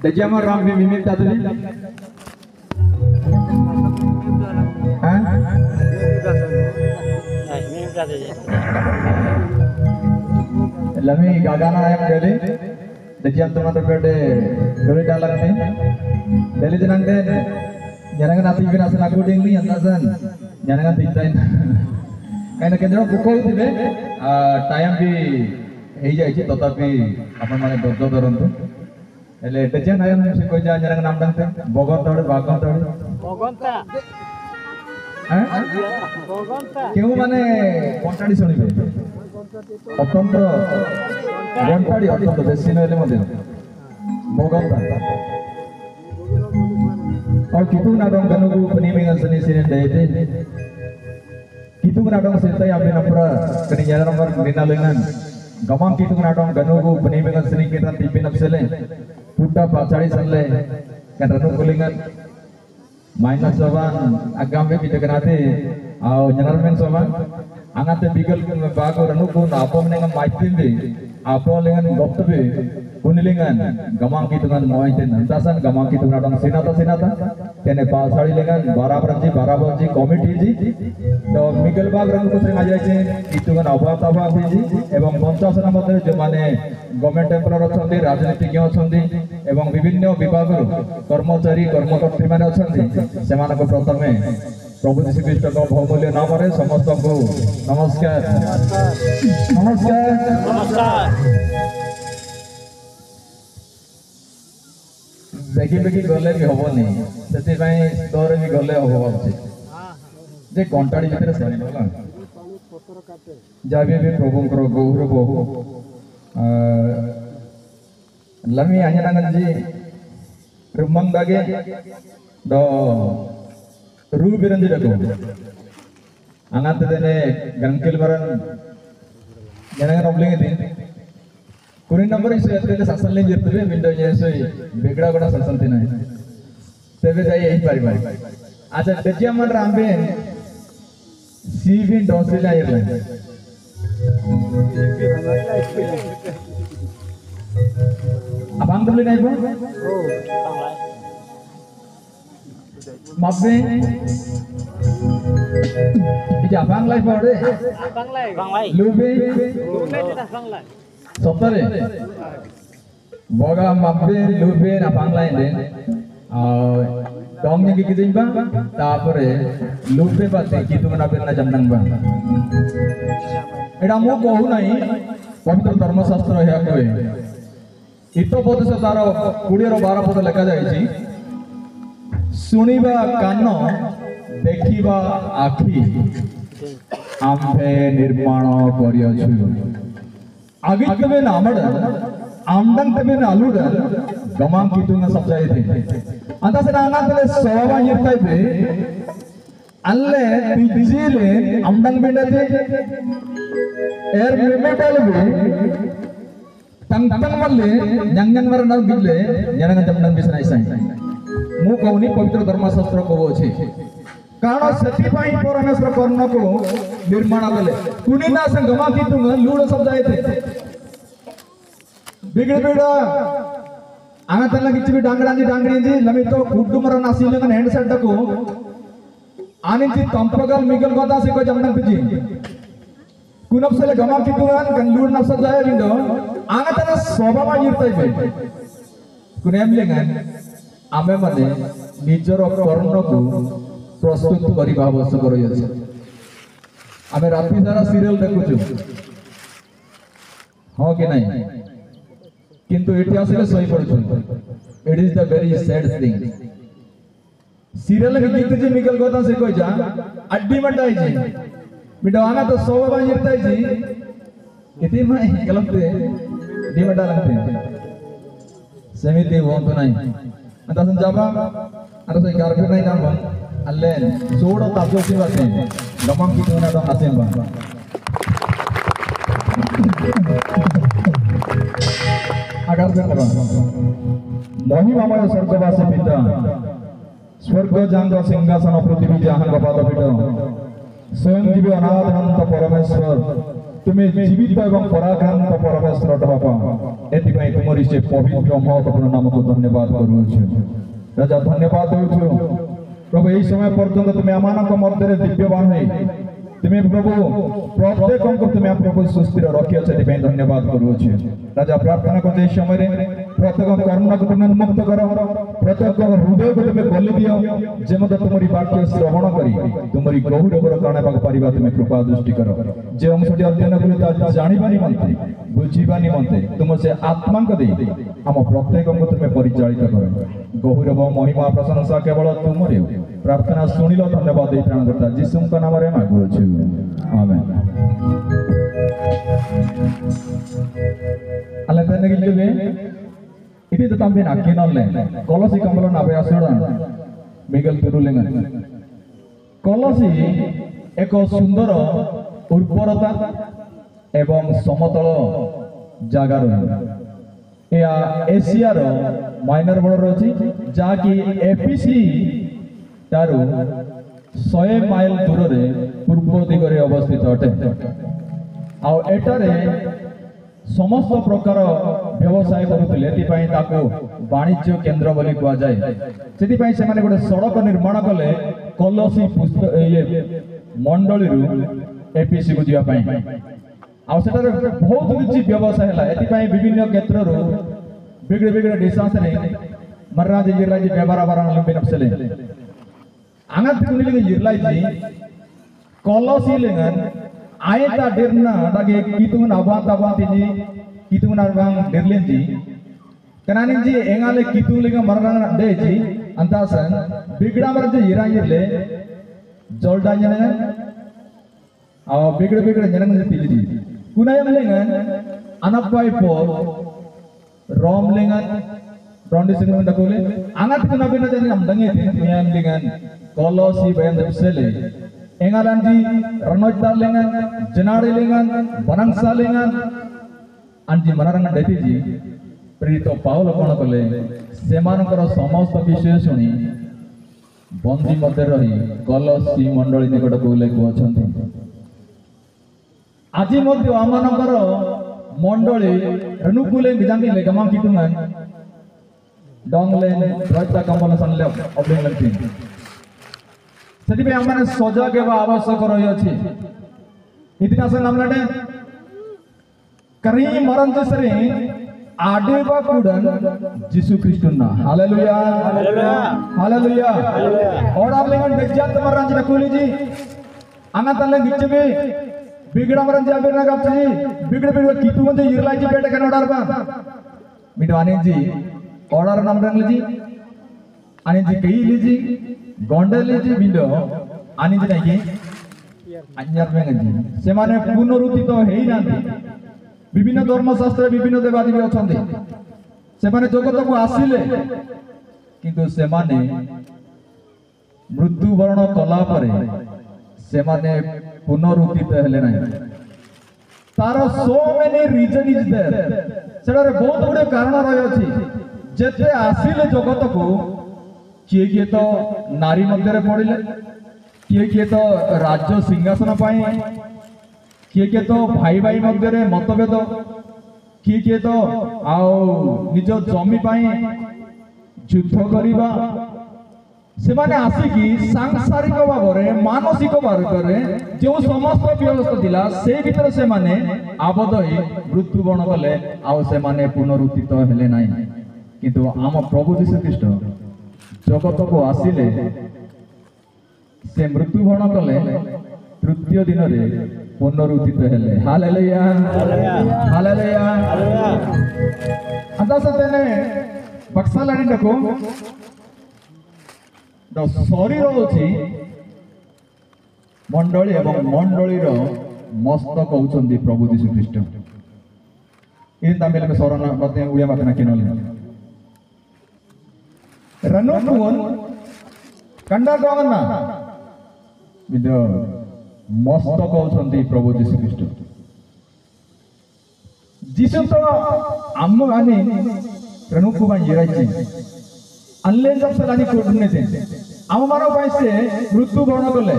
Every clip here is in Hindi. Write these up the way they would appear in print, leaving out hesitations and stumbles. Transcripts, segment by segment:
Jadi amar ram mimim tadi. Hah? Lami gagana ayam Delhi. Jadi am teman terbede dori dalam ni. Delhi jenang den. Jangan nanti bina sana coding ni antasan. Jangan tintain. Karena kendra pukul tibe. Time bi hei jai je. Tetapi apa mana dorjo dorontu. Ele dejan ayam sekolah jangan nam dang ten. Bogon tadi, bagon tadi. Bogon ta. क्यों माने कौनटाड़ी सुनी बे अतंत्र कौनटाड़ी अतंत्र बेसी नहले मधे मोगंता और कितु नाडों गनुगु पनीमिंगन सनी सिने देते कितु नाडों सेtai abe napra kini jalan nomor dinalengan gamang kitu naडों गनुगु पनीमिंगन सनी kita tipi napsele puta pasari sanle kan ranu kulingan minus soban agam be kita kenate au nyanarmen soban angate bigal bago ranu ko apo menengan maitin be apo lengan goptbe kunilingan gamang kitungan moiten antasan gamang kituna dong sinata tene pasari lengan barabarji komiti ji to bigal bag ranu ko sering aja je kitungan abha ji ebong 50 na modhe je mane government employer अछंती राजनीतिज्ञ अछंती एवं विभिन्न विभाग कर्मचारी कर्मकर्ती माने अछंती सेमानको प्रथमे प्रभु श्री कृष्ण को बहुमूल्य नाम रे समस्त को नमस्कार नमस्कार नमस्कार देखि गले भी होबनी सेति भाई तोर भी गले होबो बाबू जे कंटाडी भितर सरी बोला जाबे भी प्रभु को गौर बहु lami hanya nangan ji rumang dage do ru biran di dago angat dene gangkil baran jangan robling itu kurin number isu ya sasan lain jirtu window nya isu begda guna sasan tina tebe jai यही pari acha dejaman ramben cv dosila airline abang beli naik bang? Maaf ini abang live baru deh. Abang live. Lubi. Abang live. Software. Boga maaf lubi abang live deh. Dong yang kita bang, tapore lubi pasti kita menabirna jamnang bang. Eda mau kau naik, पवित्र धर्मशास्त्र है कोई इतो पद से तार 20 रो 12 पद लिखा जायछि सुनिबा कान देखिबा आखि आम्भे निर्माण करियछु आगितबे नामड आमडन तबे नालुड गमाम कितुंग समझाई थे अंत से नानातले सोवा इर्ताइबे अल्ले पिजिले आमडन बिंडते एर मेमेटल बे tang malle nyang warna bille jangan jamnan bisna isai mu kauni पवित्र धर्मशास्त्र को अछि कारण सती पाई परमेश्वर कर्ण को निर्माण कले कुनी ना संगमा की तुम लूड़ शब्द आए थे बिगड़ बिगड़ा आंगा तला किछि भी डांगड़ी जी लमी तो गुड्डू मर नासी लेन हैंडसेट को आनी थी कंपगल मिगल गदा से को जमन पिजी कुनपसले गमा की तुम kan लूड़ ना शब्द आए लिंदो आंगा तला स्वभाव आयिरतै बे कुनेम लेंगन आमे माने निजर कर्ण को प्रस्तुत करिबा आवश्यक रहिछ आमे राति सारा सीरियल देखुछु हां कि नहीं किंतु एटी आसिले सही पड़छु it is the very sad thing serial के गीत जे निकल गोता से कोई जा अड्डी मटाई जी मिडवाना तो सोवा इरताई जी इति में गलते डिमटा लगते समिति वंतु नहीं अंत संजाबा अरे से कारपेट नहीं नाम अल्ले सोडो ताजो सी बात है गमम की तोना तो आसें बा अगर बेटा मोहि मामा स्वर्गवासी पिता स्वर्ग जांग सिंहासन पृथ्वी जहां गपाद पिता स्वयं जीव अनाथ अनंत परमेश्वर तुम्हें जीवित एवं पराक्रांत परमेश्वर बापा एथिपाई तुमरी से पवित्र महत्वपूर्ण नाम को धन्यवाद करूछु राजा धन्यवाद देउछु प्रभु एई समय पर्यंत तुम्हें आमानक मध्य दिव्यवान है तुम्हें प्रभु प्रत्येक को तुम्हें प्रभु सुस्थिर रखियो से धन्यवाद करूछु राजा प्रार्थना करते इस समय रे प्रत्येक कर्म को तुम्हें मुक्त करो प्रत्येक हृदय को तुम्हें खोली दियो जेमत तुम्हारी वाक्य श्रवण करी तुम्हारी गौरवर कारण पाक परिबा तुम्हें कृपा दृष्टि करो जे अंशटी अध्ययन करू जानिबा निमंते बुझिबा निमंते तुम से आत्मा को दे हम प्रत्येक को तुम्हें परिचालित करो गौरव महिमा प्रशंसा केवल तुमरे प्रार्थना सुनिलो धन्यवाद दे प्राणदाता यीशु के नाम रे मागुछु आमेन अल्लाह तने गिलबे इति तो तंबे नाके नले कलसी कमलो नाबे आसुडन मिगल तुरुलेंगन कलसी एक सुंदर उर्वरता एवं समतल जागा रही या एशियार माइनर बॉर्डर अछि जाकि एपीसी तारु 100 माइल दूर रे पूर्व दिगरे अवस्थित अटे आ एटारे समस्त प्रकार व्यवसाय करुले एतिपाई ताको वाणिज्य केंद्र बोली कुआ जाय सेतिपाई से माने गोटे सड़क निर्माण कले कलसी मंडली रु एपीसी को जिया पाई आ सेटारे बहुत किछि व्यवसाय हला एतिपाई विभिन्न क्षेत्र रु बिगड़े बिगड़े डिस्टेंस रे मर्राज जिरलाजी व्यापार बारण लंबे नपसले आंगत कुनिले जिरलाजी कलसी लेंगन आयता डेरना दागे कितुन अबात अबाती कितुन अरबांग डेरलेन जी कनानिन जी एंगाले कितु लेगा मरना दे जी अंतासन बिगड़ा मर जे इरा इरले जोल्डा जने आ बिगड़ बिगड़ जनन तिली जी कुनायम लेंगन अनपाई पो रोम लेंगन रोंडी सिंगन दकोले आंगत कुना बिना जने हम दंगे थे मियान लेंगन कलसी बयन दपसेले एंगालान जी रणोजदार लेंगन जनाड़े लेंगन बनंगसा लेंगन अंजी मनरंग देती जी प्रेरित पाउल कोन कले सेमानकर समस्त विषय सुनी बंदी मध्य रही कलसी मंडली निकट को लेको अछंती आजि मध्य आमानकर मंडली रनुकुले बिजांगी ले गमा कितुमान डोंगलेन रजता कंबल सनले अबलिंग लगती सेति पे हमने सजा के आवश्यक रही अछि इतना से नामलाटे करी मरण जसरे आडे बा कुडन यीशु क्रिस्टुना हालेलुया हालेलुया हालेलुया और आप लेंगन बेज्जत मरण जरा कोली जी आना तले गिचबे बिगड़ा मरण जाबे ना गपची बिगड़ बिगड़ कितु मंजे इरलाई जी बेटे कन ऑर्डर बा मिटवाने जी ऑर्डर नाम रंग जी आने जी कई लीजी गोंडले जी बिंदो आनी जी नहीं अन्यर में जी से माने पुनरुत्थि तो है ही नांती विभिन्न धर्मशास्त्र विभिन्न देवादेवी अछंती से माने जगत को आसिले किंतु से माने मृत्यु वर्ण कला परे से माने पुनरुत्थि तो हेले नहीं तारो so many reason is there सेडारे बहुत गुडे कारण रही अछि जेते आसिले जगत को किए किए तो नारी मध्य पड़े किए किए तो राज्य सिंहासन पाए किए किए तो भाई भाई मध्य मतभेद किए किए तो आओ निज जमी पाए युद्ध करवा से माने आसिकी सांसारिक भाव में मानसिक भाव में जो समस्त व्यवस्था थिला से भीतर से माने आबद्ध होई मृत्युवरण कले आउ से माने पुनरुत्थि तो हेले नाही किंतु आम प्रभु यीशु ख्रीष्ट जगत को आसिले से मृत्युवरण कले तृतीय दिन रे पुनरुत्थित हेले हालेलुया हालेलुया अंदा सतेने बक्सा लाडी देखो द शरीर अछि मंडली एवं मंडली रो मस्तक होचंदी प्रभु यीशु ख्रीष्ट इन तमिल में शरण बातें उड़िया बातें किनले रनोकुन कंडा गवना विदो मस्तक होचंदी प्रभु यीशु ख्रीष्ट जीसु तो आम आनी रनोकु बा येराची अनले जब सलानी कोडने थे आम मानव पाई से मृत्यु वर्ण कले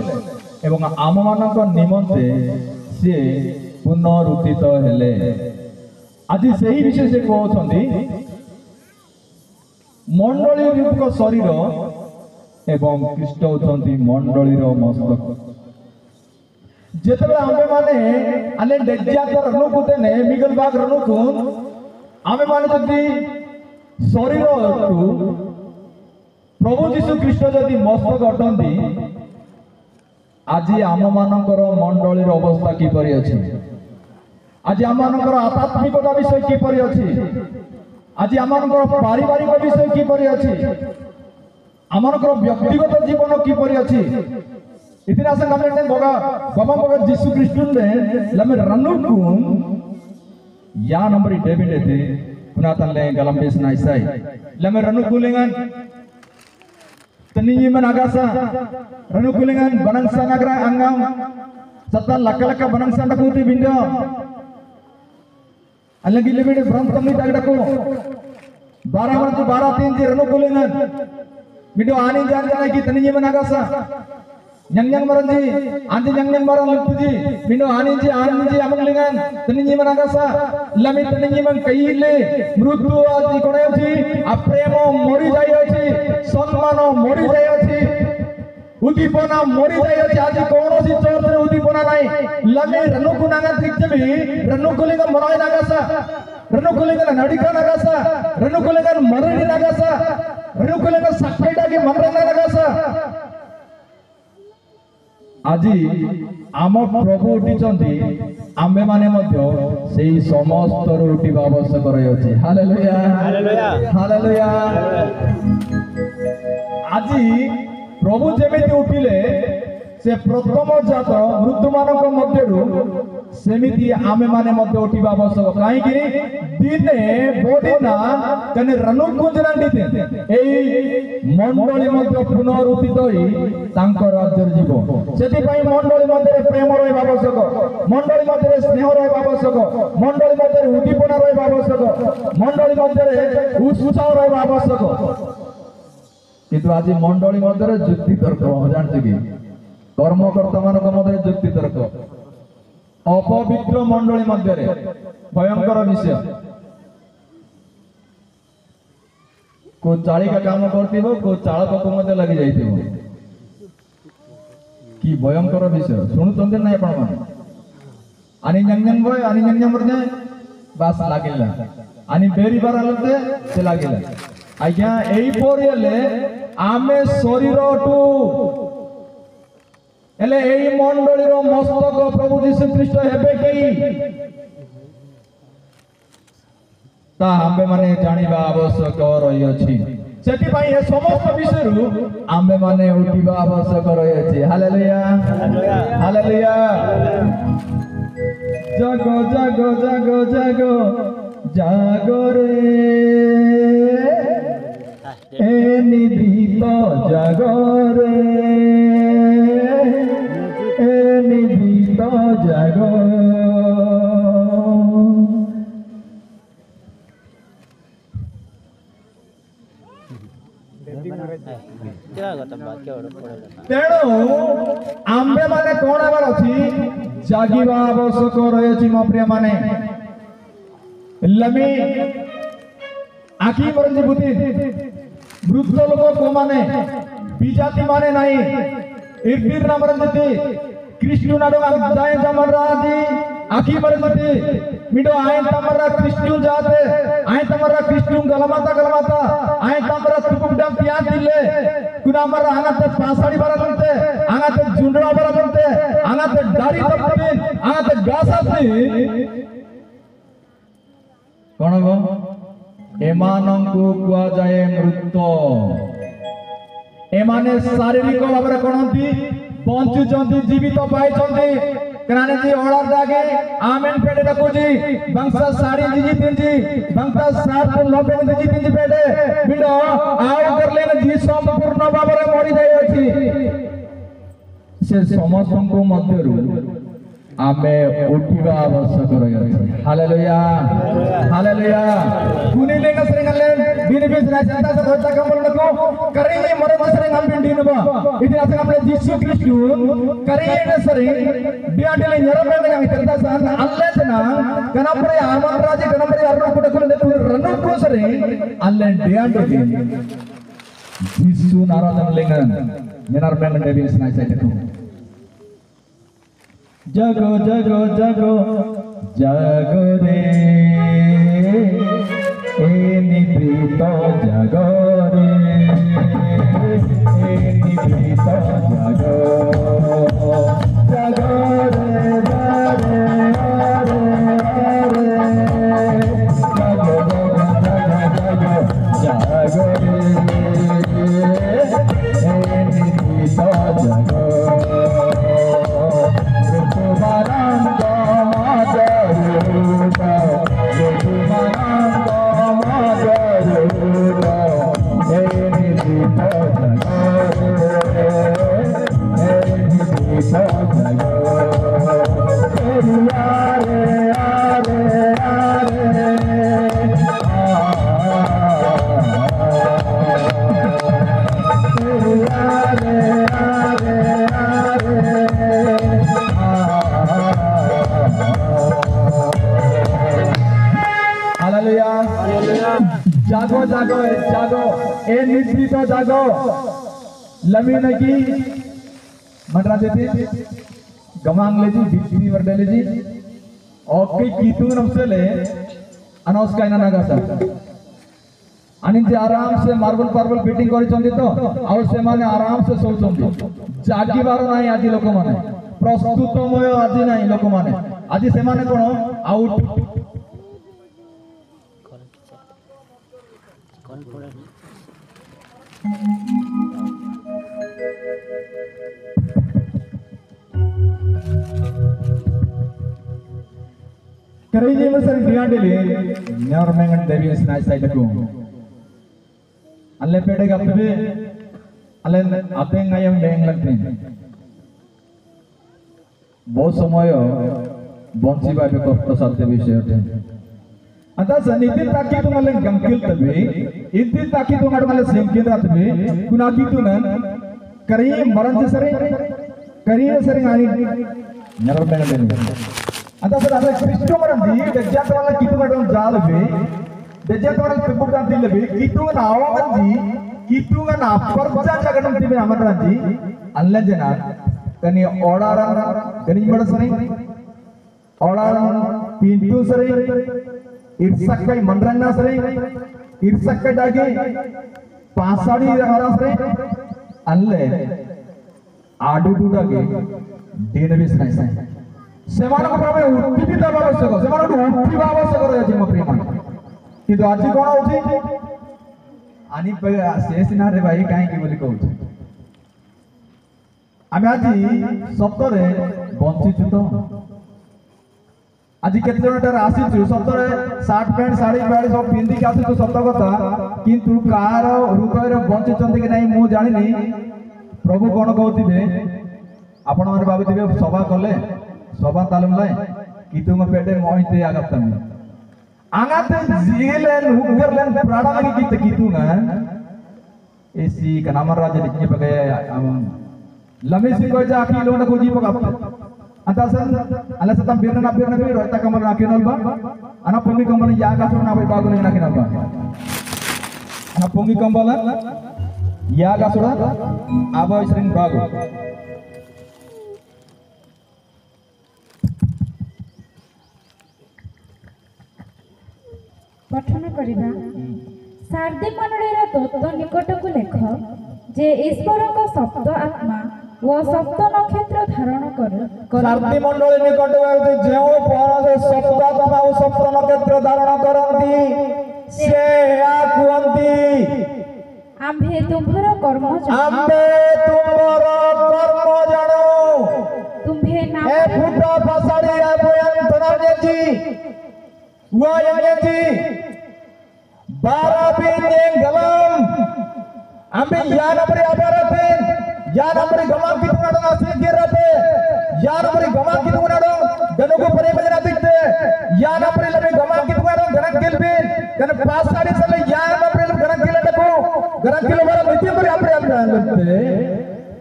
एवं आम मानव निमंते से पुनरुत्थित हेले आज सही विषय से कहते मंडली शरीर एवं ख्रीष्ट होती मंडली मस्तक जिते आमे माने अने डेजात रनुकुतेने मिगल बाग रनुकुन आमे माने जदि शरीर प्रभु जीशु ख्रीष्ट जदि मस्तक अटंती आज आम मानकर मंडलीर अवस्था किपरि अछि आज आम मानकर आध्यात्मिकता विषय किपरि अछि आज आम मानकर पारिवारिक विषय किपरि अछि आम मानकर व्यक्तिगत जीवन किपरि अछि इतना से हमने बगा बाबा बगा जीसु ख्रीष्ट ने लमे रनुकुन या नंबर डेविड थे पुनातन ले गलम्बेस नाइसाई लमे रनुकुलेंगन तनी मन आगासा रनुकुलेंगन बनंगसा नगरा अंगam सत्ता लक बनंगसा नकुति बिंदो अलगी लेबेड ब्रह्मतमि तगडको 12 वर्ष 12 3 जी रनुकुलेंगन बिंदो आनी जान जाना की तनी मन आगासा Yang maranji, anti yang marang lupuji, mino aninji amangligan, teninji managasa, lami teninji man kaile, mrutu adi koneoji, apremo mori jayoji, sonmano mori jayoji, udipona mori jayoji, adi kono si chorte udipona nai, lami ranukunanga tikjabi, ranukulinga morai nagasa, ranukulinga nadika nagasa, ranukulinga marani nagasa, ranukulinga sakkaita ki marana nagasa. আজি आम प्रभु उठिचंती आमे माने मध्य सेही समस्त उठिबा आवश्यक रही हालेलुया हालेलुया हालेलुया আজি प्रभु जेमिति उठिले से प्रथम जात मृत्यु मानक मध्यरु सेमिति आमे माने मध्य उठिबा आवश्यक काहे कि दिने बोदिना कने रनुकुंजरांडी एई मंडली मध्य पुनरुत्थित होई तांकर राज्यर जीव सेति पई मंडली मध्य प्रेम रहबा आवश्यक मंडली मध्य स्नेह रहबा आवश्यक मंडली मध्य उद्दीपना रहबा आवश्यक मंडली मध्य उत्साह रहबा आवश्यक किंतु आज मंडली मध्य जुक्ति तर्क जानते कि कर्मकर्ता मान मध्य जुक्ति तर्क अपवित्र मंडली मध्य भयंकर विषय को चाली का काम करती को चालक को मध्य लगी जाइए कि भयंकर विषय शुणुचंदे ना आपण मान आणि जंगन बय आणि जंगन मरने बास लागिला आणि बेरी बारालते से लागिला आज्ञा एई पोरियले आमे शरीरटू एले एई मंडलीर मस्तक प्रभु जीशु ख्रीष्ट हेबे केई ता आमे माने जानिबा आवश्यक रही अछि सेति पई ए समस्त विषयरु आमे माने उठिबा आवश्यक रही अछि हालेलुया हालेलुया जागो जागो जागो जागो जागो रे ए निधित जागो रे ए निधित जागो तेणु आंबे माने कौन आवर अछि जागिबा आवश्यक रही मो प्रिय माने लमी आखि मरंजी बुद्धि वृद्ध लोक को माने बिजाति माने नहीं इर्दिर ना मरंजी कृष्ण नाडो जाए जमराजी आखि मरंजी मिडो आए तमरा कृष्ण जाते आए तमरा कृष्ण गलमाता आए तमरा तुकुडम पिया दिले कुना मरा आंगाते पासाडी बरलते आंगाते जुंडरा बरलते आंगाते दारी तपते आंगाते गासाती कोन गो एमानंकु कुआ जाए मृत एमाने शारीरिक भाव रे कोनंती बंचुचंती जीवित पाइचंती कनाने जी ओळार दागे आमेन पेडे रखुजी बंसा साड़ी जी तिंजी बंसा सार को नो पेडे जी तिंजी पेडे बिडो आउ करले जी संपूर्ण भाव रे मरि जाय अछि से समस्त को मध्यरु आमे उठिबा आवश्यक रही हालेलुया हालेलुया कुनी लेगा sering alen bini bis na cinta sa hoja kamal nako kare mare sering ampin din ba itu asa kamle Yesus Kristus kare na sering dia adele nyaram na ngang terda sa Allah tena kanapre aman raje kanapre arno kutakul de ranu ko sering Allah dia adele Yesus naradan lengan nyarar mengan de bis na cinta jago jago jago jago re eni prito jago re eni prito jago jago re jago jago jago re eni prito jago जागो जागो जागो ए निश्चित जागो लमी नकी मंत्रा देती गमांग लेजी बिक्री वर्डे लेजी ओके कीतू नमसेले अनौस का इना नगा सर आणि जे आराम से मार्बल पार्बल फिटिंग करी चंदी तो आउ से माने आराम से सोल चंदी जागी बारो नाही आजी लोक माने प्रस्तुतमय आजी नाही लोक माने आजी से माने कोन आउट करेंगे मसर दियाडले न्यार mengan devi snai sai taku alle pede gappe alle aten ayam deng lagte बहुत समय बंसी बाबे कष्ट साथे विषय होते आता सनिधि ताकी तुम्हाला गंकिल तबे इति ताकी तुम्हाला सेंकिल तबे कुना की तुनन करी मरण सरे करी सरे आणि न्यार mengan devi आता सर आता क्रिस्टो मरण दी दज्जात वाला कितु मरण जाल बे दज्जात वाला पेपुक का दिल बे कितु ना आवामन जी कितु ना परजा जगन ती बे अमर जी अल्लाह जना कनी ओडारन कनी मड़ सरे ओडारन पिंटू सरे इरसक कई मंडरन्ना सरे इरसक कई दागे पासाडी हरा सरे अल्लाह आडू डूडागे डेनबिस नाइस सेमान को प्रभु उठिबि दबा आवश्यक सेमान को उठिबा आवश्यक रहछि म प्रेम किंतु आज कोन होछि आनी शेष ना रे भाई काहे की बोली कहू आमे आज सप्तरे बंचिछु तो आज केते जनटा आसीछु सप्तरे शर्ट पैंट साड़ी बाड़ी सब पिंदी के आसीछु सप्त कथा किंतु कार हृदय रे बंचिचंती कि नाही मु जानिनी प्रभु कोन कहउतिबे आपण माने भाबुतिबे सभा कले सभा तालम लाय कितुंग पेटे मोहिते आगतम आगाते जीलेन हुगरलेन प्राणा लगी कित कितुंग एसी कनामर राजा दिखने पगे लमे सी को जा की लोन को जी पगा अंतासन अला सतम बिरना भी रोता कमर नाकिनल बा अना पोंगी कमल या का सुना भाई बागु नहीं नाकिनल बा अना पोंगी कमल या का सुना आबा श्रीन बागु पठन करिबा सार्दी मंडलीर तत्व निकट को लेख जे ईश्वर को सप्त आत्मा व सप्त नक्षत्र धारण कर सार्दी मंडली निकट जेउ पर सप्त आत्मा व सप्त नक्षत्र धारण करंती से आ कुंती आम्भे तुम्भर कर्म जानो तुम्भे नाम ए फुटा फसाड़ी आ बोयंतरा जी वायंजी बाराबिन गलम आम्ही या नंबरी आबाराते या नंबरी गमा कितुनाडो आसे गिरते या नंबरी गमा कितुनाडो Gerak kilo bara mesti beri apa yang berante.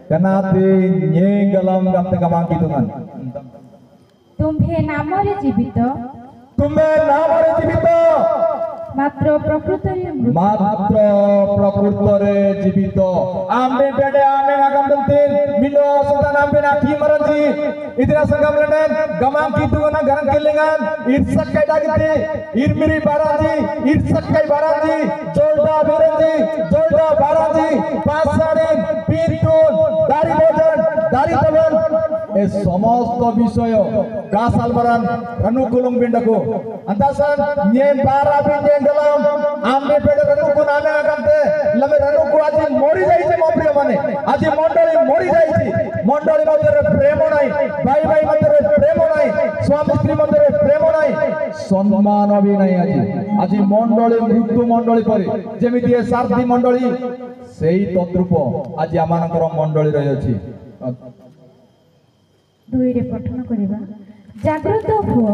Karena te nyengalam gamte gamang kitungan. तुम्भे नामरे जीवित Tumbe namare jibito. मात्र प्रकृतरे मृत মাত্র প্রকৃতরে জীবিত আমবে পেটে আমে আগাম দন্তিন মিলো সুলতান আমবে না কি মরজি ইদিনা সংগম লেন গমাম কি তুগনা গরম কিলিঙ্গান ইরসক কাই ডাগিতে ইরমিরি বারাজি ইরসক কাই বারাজি জলদা বেরজি জলদা বারাজি পাসারিন পিতুন দাড়ি বজন দাড়ি তবন এ সমস্ত বিষয় গাসাল বারান রনুকুলুম বিন্ডকো अंदासन ये 12 बिंदे गलम आम्बे पेड़ रनु को नामे आगंते लमे रनु को आज मोरी जाईছে मोप्रिय माने आज मंडली मोरी जाईছে मंडली मध्यरे प्रेम नाही भाई भाई मध्यरे प्रेम नाही स्वामी स्त्री मध्यरे प्रेम नाही सम्मान भी नाही आज मंडली मृत्यु मंडली परे जेमिति ए सारथी मंडली सेही तद्रूप आज आमानकर मंडली रही अछि दुई रे पठन करिबा जागृत हुओ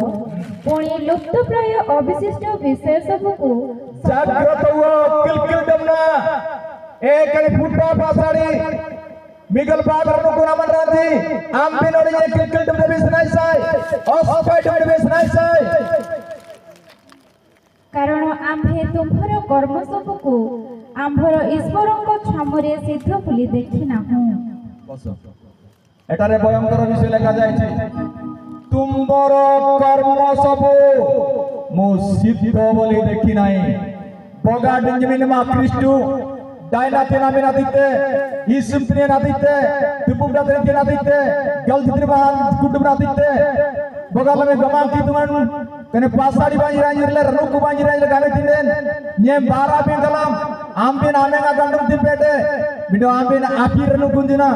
पुणी लुप्तप्राय अविशिष्ट विषय सबको जागृत हुओ किलकिल दमना एक फुटा पासाड़ी मिगल बागर नु गुना मन राजी आम बिनोड़ी ये किलकिल दमने बिसनाई साई अस्पाय दमने बिसनाई साई कारण आम्भे तुम्भर कर्म सबको आम्भर ईश्वरଙ୍କ ଛାମରେ ସିଦ୍ଧ ବୋଲି ଦେଖି ନାହୁଁ एटारे भयंकर विषय लेखा जायछि तुमर कर्म सब मु सिद्ध बोली देखी नाही बगा डिंजमिन मा कृष्ण डायना तेना बिना दिते इसम तिने ना दिते तुपुडा तेने ना दिते गल जित्रमान गुड बना दिते बगा लमे गमा की तुमन कने पासाड़ी बाजी रांजिरले रनु को बाजी रांजिरले गाले तिंदेन ये 12 बिन गलम आम बिन आमे ना गंडम दिपेटे बिडो आम बिन आखी रनु गुंजिना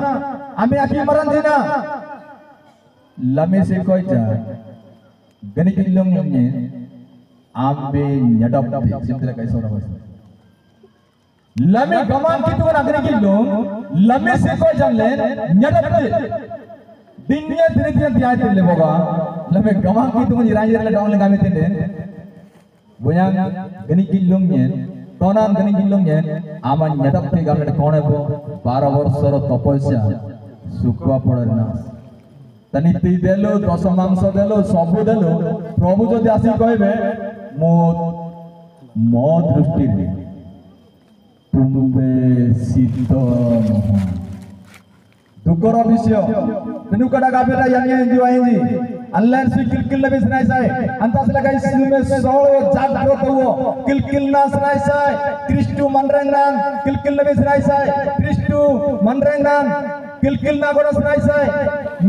आमे आखी मरन जिना lame se koita gani kilong nye ambe nyadap simple kai sora bas lame gaman kitu na gani kilong lame se koi janle nyadap dinnya dire dire dia tille boga lame gaman kitu ni rajir le down le game tinde boyang gani kilong nye tonan gani kilong nye aman nyadap te game kone bo 12 বছর তপস্যা সুকwa পড়ে না तनिति देलो दस मांस देलो सब देलो प्रभु जदि आसी कहबे मो दृष्टि तुम्बे सिद्ध दुकर विषय तेनु कड़ा गाबेला यानी दिवाईजी अनलाइन से किलकिल ले बिसनाई साय अंतास लगाई में सोलो जागृत हुओ किलकिल ना सनाई साय कृष्ण मनरंगन किलकिल ले बिसनाई साय कृष्ण मनरंगन किलकिल ना गोड़ा सनाई साय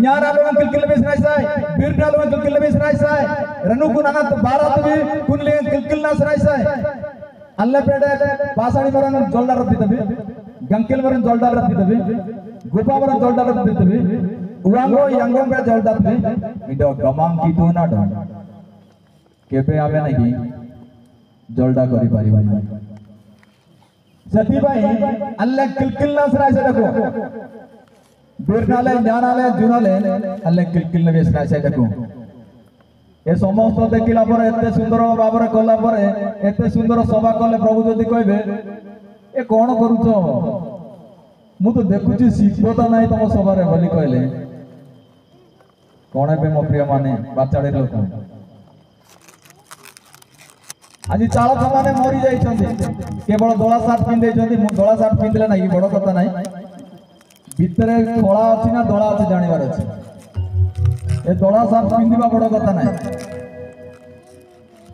न्यारा लोगन किलकिल ले बिसनाई साय बिरना लोगन किलकिल ले बिसनाई साय रनु गुनाना भारत भी कुनले किलकिल ना सनाई साय अल्ले पेडे पासाड़ी मरन जोलदार रत्ती तबे गंकिल मरन जोलदार रत्ती तबे गुपा मरन जोलदार रत्ती तबे उवांगो यांगो पे जोलदार तबे इडो गमाम की तो ना डन केपे आवे नहीं जोलदा करी पारिबानी सती भाई अल्ले किलकिल ना सराय से देखो बिरनाले ज्ञानाले जुनाले अल्ले किलकिल ने बेसना से देखो ए समस्त देखिला पर एते सुंदर बाबर कला पर एते सुंदर सभा कले प्रभु जदि कहबे ए कोन करूछो मु तो देखुची सिद्धता नाही तम सभा रे बोली कहले कोन पे मो प्रिय माने बाचाड़े लोक आज चालक माने मरी जाई छथि केवल दोला साट पिंदे छथि मु दोला साट पिंदले नाही बड़ कथा नाही भितरे खोला अछि ना दोला अछि जानिबार अछि ए दोला साट पिंदिबा बड़ कथा नाही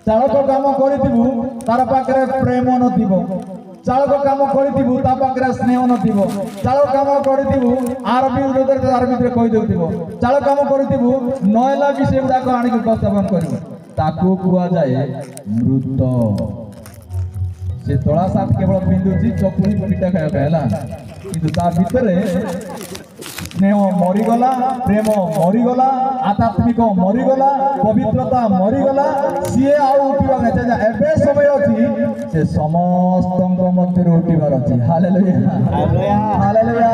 चालक काम करिथिबु तार पाखरे प्रेम नथिबो चालक काम करिथिबु ता पाखरे स्नेह नथिबो चालक काम करिथिबु आर विरोधरे तार भितरे कहि देउथिबो चालक काम करिथिबु नयला विषय जाको आनि के उपस्थापन करिबो ताकू कुआ जाए मृत से तोला साथ केवल पिंदुची चपुरी पिटा खाय कहला किंतु ता भितरे स्नेह मरीगला प्रेम मरीगला आध्यात्मिक मरीगला पवित्रता मरीगला सी आउ उठिबा नै एबे समय अछि से समस्त मध्य उठिबार अछि हालेलुया हालेलुया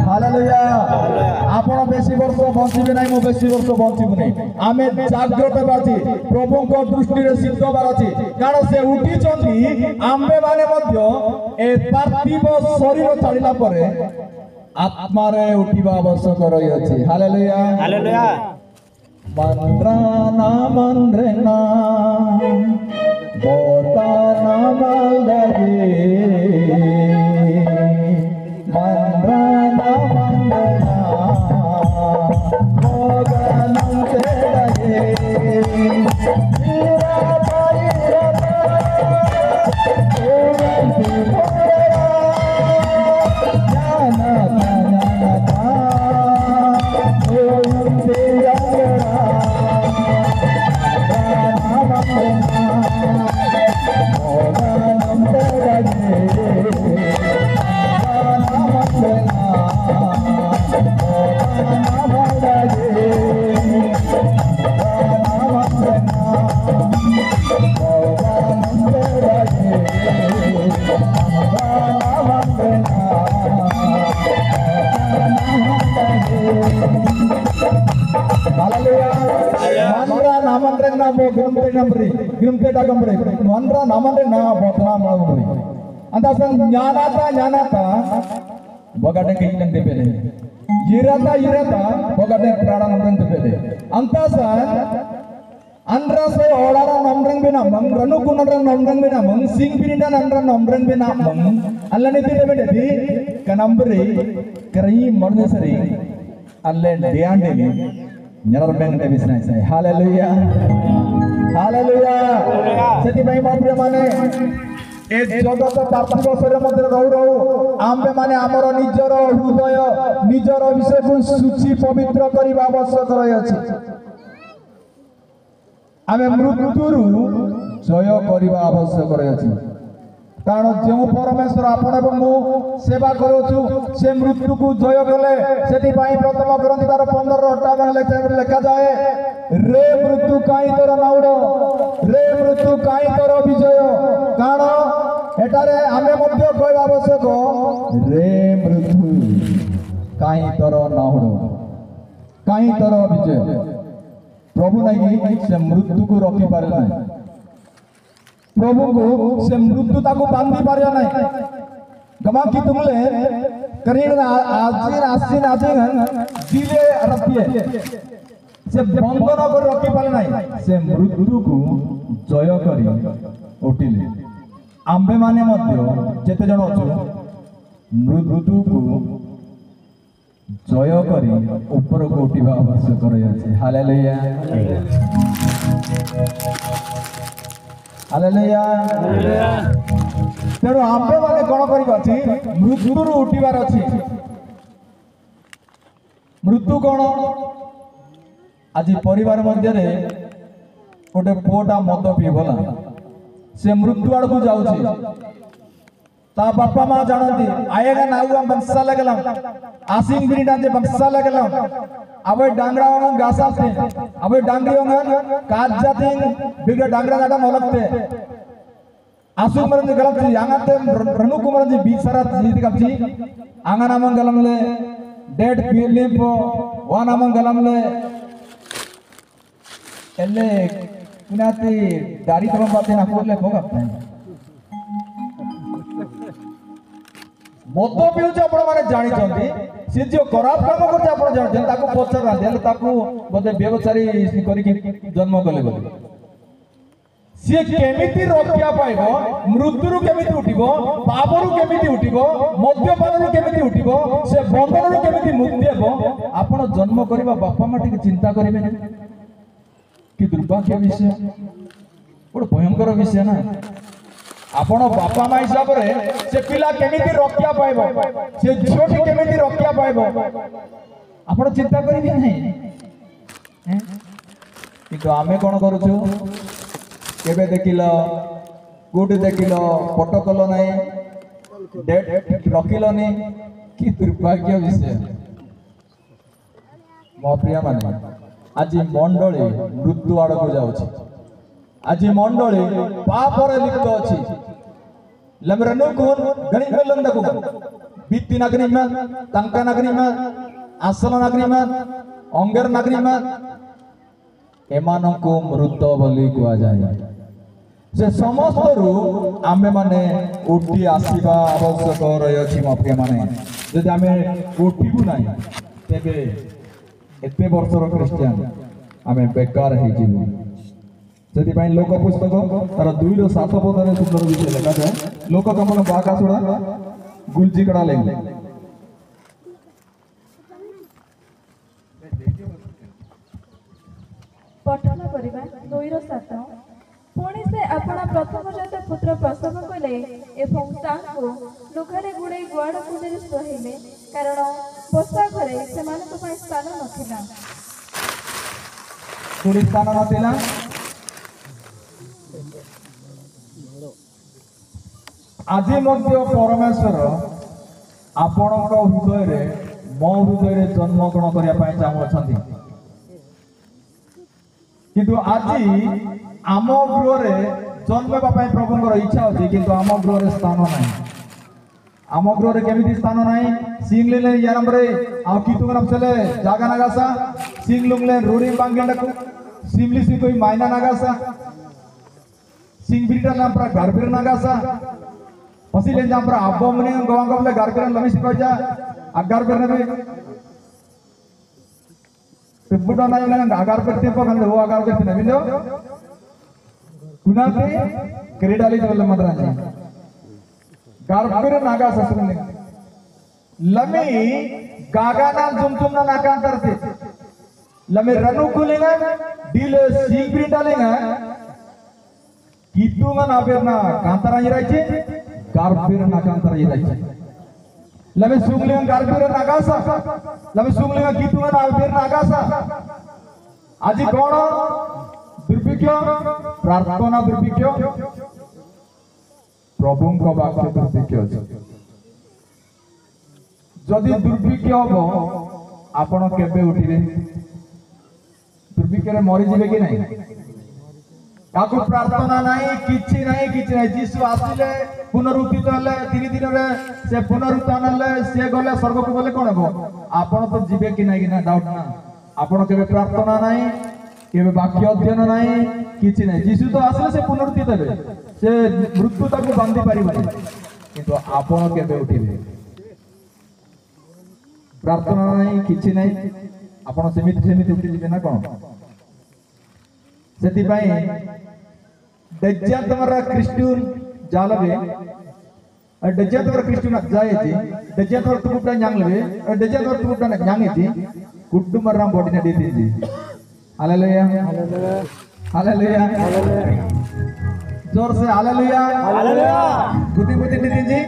हालेलुया हालेलुया आपण बेसी वर्ष बंचिबे नाही मो बेसी वर्ष बंचिबु नाही आमे जागृत बाची प्रभु को दृष्टि रे सिद्ध बारची कारण से उठी चंदी आम्बे माने मध्य ए पार्थिव शरीर छाड़िला परे आत्मा रे उठिबा आवश्यक रही अछि हालेलुया हालेलुया मंद्राना मंद्रेना बोताना मलदगे मंद्राना मंद्रेना भोगनं चेदगे वीरा परिरता ओरंति भोरा जाना जाना ओरंति जाना ज्ञानाता बगाटे किंग पेले इरता बगाटे प्राणानंदन पेले अंतासा अंद्रसे ओडारा नमरंग बिना मंग रनु कुनरा नमरंग बिना मंग सिंग बिना नंद्रा नमरंग बिना मंग अल्लाने तिते बेटी कनंबरी करई मर्देसरी अल्ले ध्यानदेली नरर बेंगटे बिजनेस है हालेलुया हालेलुया सेति भाई बाप माने ए जगत पार्थिव शरीर मध्य रहू आम्बे माने आमर निजर हृदय निजर विषय को शुचि पवित्र करबा आवश्यक रही अछि आमे मृत्युरु जय करबा आवश्यक रही अछि कारण जो परमेश्वर आपण एवं मु सेवा करूछु से मृत्यु को जय कले सेति भाई प्रथम ग्रंथि 15:58 लिखा जाए रे मृत्यु काई तोर नाउडो रे मृत्यु काई तोर विजय कारण एटारे आमे मध्य कहबा आवश्यक रे मृत्यु काई तोर नाउडो काई तोर विजय प्रभु नहीं से मृत्यु को रोकी पारे नहीं प्रभु को से मृत्यु ताको बांधी पारे नहीं गमा की तुमले करीन आसीन दिले रखिए से बंधन कर रखी पारे नहीं से मृत्यु को जय करी उठिले आम्बे माने मध्य जेते जण अछु मृत्यु को जय करी ऊपर को उठिबा आवश्यक रही अछि हालेलुया हालेलुया तेणु आम्बे माने कोन करिबा अछि मृत्यु रु उठिबार अछि मृत्यु कोन आज परिवार मध्य रे गोटे पुओटा मद पी गला से मृत्यु आड़ को जाउछि ता बापा मां जानती आएगा नाउआ बंसा लगला आसिंग बिरिडा जे बंसा लगला अब डांगरा में गासा से अब डांगरी में काज जाते बिगड़ डांगरा दादा मोलकते आसु मरन गलत यांगाते रनु कुमार जी 20 सारा जीत कपची आंगना मंगलम ले डेट फिलिप वाना मंगलम ले एले कुनाती दारी तम बाते ना कोले भोगा मद पिउछ आपण माने जानि छथि से जो खराब काम करते आपण जानि ताको पछरा देले ताको बदे व्यवसायी करी जन्म कले बोली से केमिति रक्षा पाइबो मृत्युरु केमिति उठिबो पापरु केमिति उठिबो मद्यपानरु केमिति उठिबो से बंधनरु केमिति मुक्ति हेबो आपण जन्म करबा बापा माटी चिंता करिवे ना कि दुर्भाग्य विषय बड़ भयंकर विषय ना आपण बापा मां हिसाब रे से पिला केमिति रक्षा पाइबो से झोटी केमिति रक्षा पाइबो आपण चिंता करिबे नहीं किंतु आमे कोन करूछु केबे देखिलो कोड देखिलो फोटो कलो नहीं डेट रखिलो नहीं कि दुर्भाग्य विषय मो प्रिय माने आज मंडली मृत्यु आड़ को जाउछि आज मंडली पाप रे लिप्त अछि लमरनु कोन गणित लंदा को Bitti Nagriman, Tanka Nagriman, Asala Nagriman, Onger Nagriman, ଏମାନଙ୍କୁ ମୃତ ବୋଲି କୁହାଯାଏ। ସେ ସମସ୍ତରୁ ଆମେମାନେ ଉଠି ଆସିବା ଆବଶ୍ୟକ ରହିଅଛି ମୋ ପ୍ରିୟମାନେ। ଯଦି ଆମେ ଉଠିବୁ ନାହିଁ ତେବେ ଏତେ ବର୍ଷର ଖ୍ରୀଷ୍ଟିଆନ ଆମେ ବେକାର ହେଇଯିବୁ। ସେଥିପାଇଁ ଲୋକ ପୁସ୍ତକ ତାର 2:7 ପଦରେ ସୁନ୍ଦର ବିଷୟ ଲେଖାଯାଏ। ଲୋକ କମନ ବାକାଶୁଡ଼ା ଗୁଲଜି କଡ଼ା ଲେଖେ। ପଠନ କରିବା 2:7 ପୁଣି ସେ ଆପଣା ପ୍ରଥମଜାତ ପୁତ୍ର ପ୍ରସବ କଲେ ଏବଂ ତାଙ୍କୁ ଲୁଗାରେ ଗୁଡ଼େଇ ଗୁଆଡ଼ କୁଣ୍ଡରେ ଶୁଆଇଲେ କାରଣ ବସା ଘରେ ସେମାନଙ୍କ ପାଇଁ ସ୍ଥାନ ନଥିଲା। କୋଉଠି ସ୍ଥାନ ନଥିଲା? ଆଜି ମଧ୍ୟ ପରମେଶ୍ୱର ଆପଣଙ୍କ ହୃଦୟରେ ମୋ ହୃଦୟରେ ଜନ୍ମଗ୍ରହଣ କରିବା ପାଇଁ ଚାହୁଁଅଛନ୍ତି। କିନ୍ତୁ ଆଜି ଆମ ଗୃହରେ ଜନ୍ମବା ପାଇଁ ପ୍ରଭୁଙ୍କର ଇଚ୍ଛା ଅଛି କିନ୍ତୁ ଆମ ଗୃହରେ ସ୍ଥାନ ନାହିଁ। ଆମ ଗୃହରେ କେମିତି ସ୍ଥାନ ନାହିଁ? ସିଂଲିଲେ ୟାରମ୍ବରେ ଆଉ କିତୁଙ୍ଗନ ଚଲେ ଜାଗା ନାଗାସା ସିଂଲୁଙ୍ଗଲେ ରୋରି बांगेंडको सिमली सी कोई मायना नागासा सिंगबिटा नाम्प्रा गारबिर नागासा पसिले नाम्प्रा अब्बोमने गोवांगबले गारबिर लमी सिकोजा अगारबिर नबे तिब्बुटा नायला अगारबिर तिब्बो गंदे वो अगारबिर नबिलो कुनाते क्रीडाली जोले मद्राजी गारबिर नागासा सुने लमी गागाना जुमजुमना नाकांतरते लमे रनु कुलेगा डीले सिंगबिर डालेगा कितुंगा नाबेरना कांतारा इरायचे गारबिर ना कांतारा इरायचे लमे सुंगलिंगा गारबिर नागासा लमे सुंगलिंगा कितुंगा नाबेर नागासा आजी कोण दुर्भिक्ष प्रार्थना दुर्भिक्ष प्रभुंको वाक्य दुर्भिक्ष जदि दुर्भिक्ष हबो आपण केबे उठिबे दुर्भिक्षरे मरि जिवे कि नहीं काकु प्रार्थना नहीं किछि नहीं जीसु आसिले पुनरुत्थित हले 3 दिन रे से पुनरुत्थान हले से गले स्वर्ग को गले कोन हो आपण तो जिवे कि नहीं ना डाउट ना आपण केबे प्रार्थना नहीं केबे वाक्य अध्ययन नहीं किछि नहीं जीसु तो आसिले से पुनरुत्थित हेबे से मृत्यु ताको बांधी परिबे किंतु आपण केबे उठिबे प्रार्थना नहीं किछि नहीं आपण सेमिति उठी जिवे ना कोन सेति भाई दज्जातमरा क्रिस्टियन जालबे दज्जातमरा क्रिस्टियन जायेजी दज्जातमर तुमुटा न्यांगलबे दज्जातमर तुमुटा न्यांगेजी कुड्डुमरा बॉडीने दीतीजी हालेलुया हालेलुया जोर से हालेलुया हालेलुया बुद्धि दीतीजी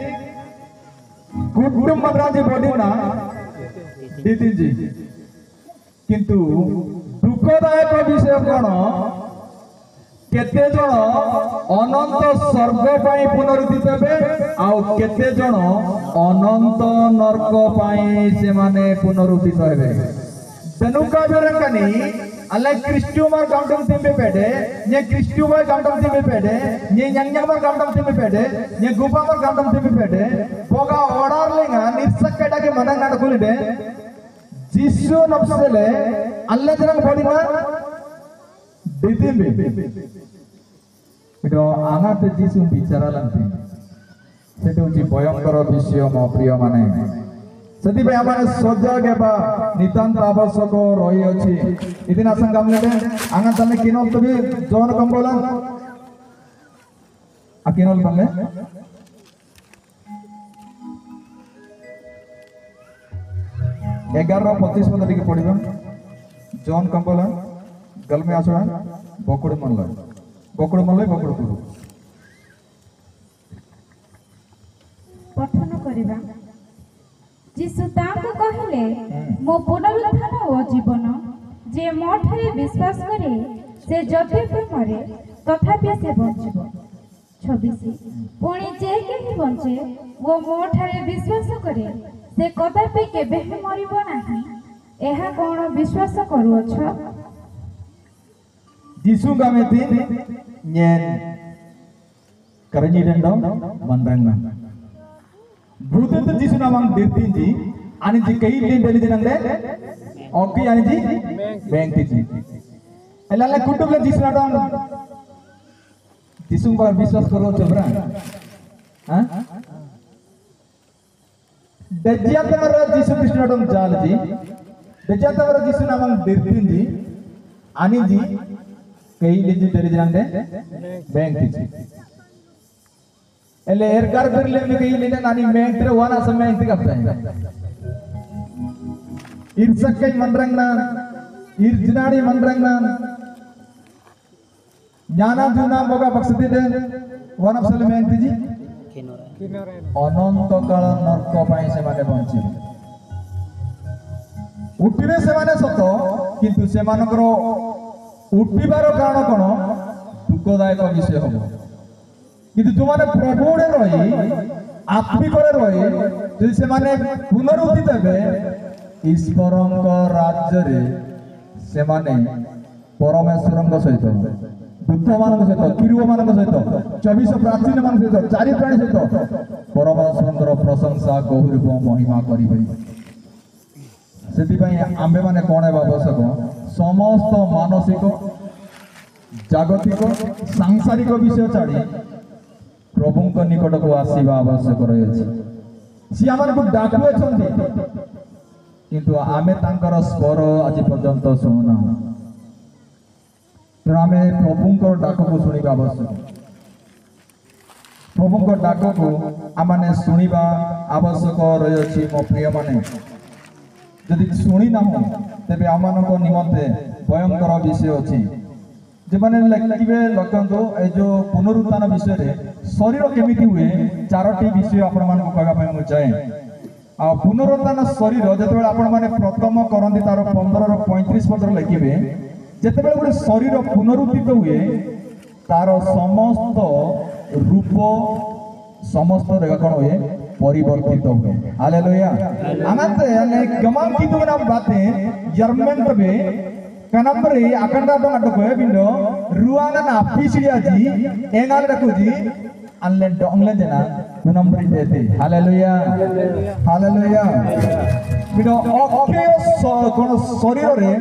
कुड्डुमरा जी बॉडीना दीतीजी किंतु दुखदायक विषय कौन केते जण अनंत स्वर्ग पाई पुनरुत्थित हेबे आउ केते जण अनंत नरक पाई से माने पुनरुत्थित हेबे तनुका बेरंगानी अल्लाह क्रिस्टुमर काउंटम तिम्बे पेडे ने क्रिस्टुमर काउंटम तिम्बे पेडे ने न्यांगमर काउंटम तिम्बे पेडे ने गुपामर काउंटम तिम्बे पेडे पोगा ऑर्डर लेगा निर्सक्कटा के मनन नडकुलिडे जीसु नफ्सले अल्लाह जन बॉडीना दितिंबे इतो आनाते जीसु बिचारा लंती सेटे होची भयंकर विषय म प्रिय माने सेति पे आमाने सजग हेबा नितांत आवश्यक रही अछि इदिना संगम लेबे आंगा तमे किनल तबे जोन कंबोलन आ किनल तमे 11:25 में टिके पढिबा जॉन कंबोला गल में आसुडा बकुड़ मनल बकुड़ पुरु पठन करिबा जीसु तांको कहिले मो पुनरुत्थान ओ जीवन जे मोठरे विश्वास करे से जद्यपि मरे तथापि से बंचिबो 26 पुणी जे केहि बंचे वो मोठरे विश्वास करे से कदापि केबे मरिबो नाही एहा कोन विश्वास करूअछ जीसु गामेति न्यन करनी दंडो मंदंग Buddha kutubla jisu namang dirtinji ani ji kai din deli jinangde oki ani ji bengti ji elala kutubla jisu nadong jisu par বিশ্বাস karo chobra ha dajjal tamar jisu krishna nadong jal ji dajjal tamar jisu namang dirtinji ani ji kai din deli jinangde bengti ji એટલે એરકાર કરી લે કે ઈ લેને નાની મેંત્ર વાના સમય ઇંત કરતા હે ઇરસકೈ મંદ્રંગના ઇરજનાડી મંદ્રંગના ಜ್ಞಾನ ಜೀವನ ಭೋಗ ಬಕ್ಷಿದೆ ವಾನ ಸಲ મેંತಿ જી ଅନନ୍ତ କାଳ ନର୍କ ପାଇଁ ସେମାନେ ବଞ୍ଚିବେ ଉଠିବେ ସେମାନେ ସତ କିନ୍ତୁ ସେମାନଙ୍କର ଉଠିବାର କାରଣ କ'ଣ ଦୁଃଖଦାୟକ ବିଷୟ ହେବ কিন্তু তোমানে প্রভুরে রই আত্মিকরে রই যদি সেমানে পুনরুত্থিত হবে ঈশ্বরଙ୍କ রাজ্যরে সেমানে পরমেশ্বরଙ୍କ সহিত দূতମାନଙ୍କ সহিত কিরূপମାନଙ୍କ সহিত 24 প্রাচীনମାନଙ୍କ সহিত চারি প্রাণী সহিত পরমেশ্বরଙ୍କର প্রশংসা গৌরব মহিমা করিবে ସେଥିପାଇଁ ଆମ୍ଭେମାନେ କ'ଣ ହେବା ଆବଶ୍ୟକ ସମସ୍ତ ମାନସିକ ଜାଗତିକ ସାଂସାରିକ ବିଷୟ ଛାଡ଼ି ପ୍ରଭୁଙ୍କ ନିକଟକୁ ଆସିବା ଆବଶ୍ୟକ ରହିଛି ସିଏ ଆମକୁ ଡାକୁଅଛନ୍ତି କିନ୍ତୁ ଆମେ ତାଙ୍କର ସ୍ୱର ଆଜି ପର୍ଯ୍ୟନ୍ତ ଶୁଣୁନାହୁଁ ତେଣୁ ଆମେ ପ୍ରଭୁଙ୍କର ଡାକକୁ ଶୁଣିବା ଆବଶ୍ୟକ ପ୍ରଭୁଙ୍କ ଡାକକୁ ଆମମାନେ ଶୁଣିବା ଆବଶ୍ୟକ ରହିଅଛି ମୋ ପ୍ରିୟମାନେ ଯଦି ଶୁଣିନାହୁଁ ତେବେ ଆମମାନଙ୍କ ନିମନ୍ତେ ଭୟଙ୍କର ବିଷୟ ଅଛି যেমানে লেখিবে লক্ষନ୍ତୁ এই যে পুনরুত্থান বিষয়ে শরীর কেমিতি হুয়ে চারটি বিষয় আপন মানকু কহবা পাই মু চাহে आ पुनरुत्थान शरीर যেতবে আপন মানে প্রথম করন্তি তার 15 র 35 পদর লেখিবে যেতবে গোটে শরীর পুনরুত্থিত হুয়ে তার সমস্ত রূপ সমস্ত রেখা কোন হুয়ে परिवर्तित हुए हालेलुया अनंत यानी गमान की तो नाम बातें जर्मन तबे kanambari akan datang ada kue bindo ruangan api sih aji engal ada kuji anlen donglen jena kanambari dete haleluya haleluya bindo oke kono sorirore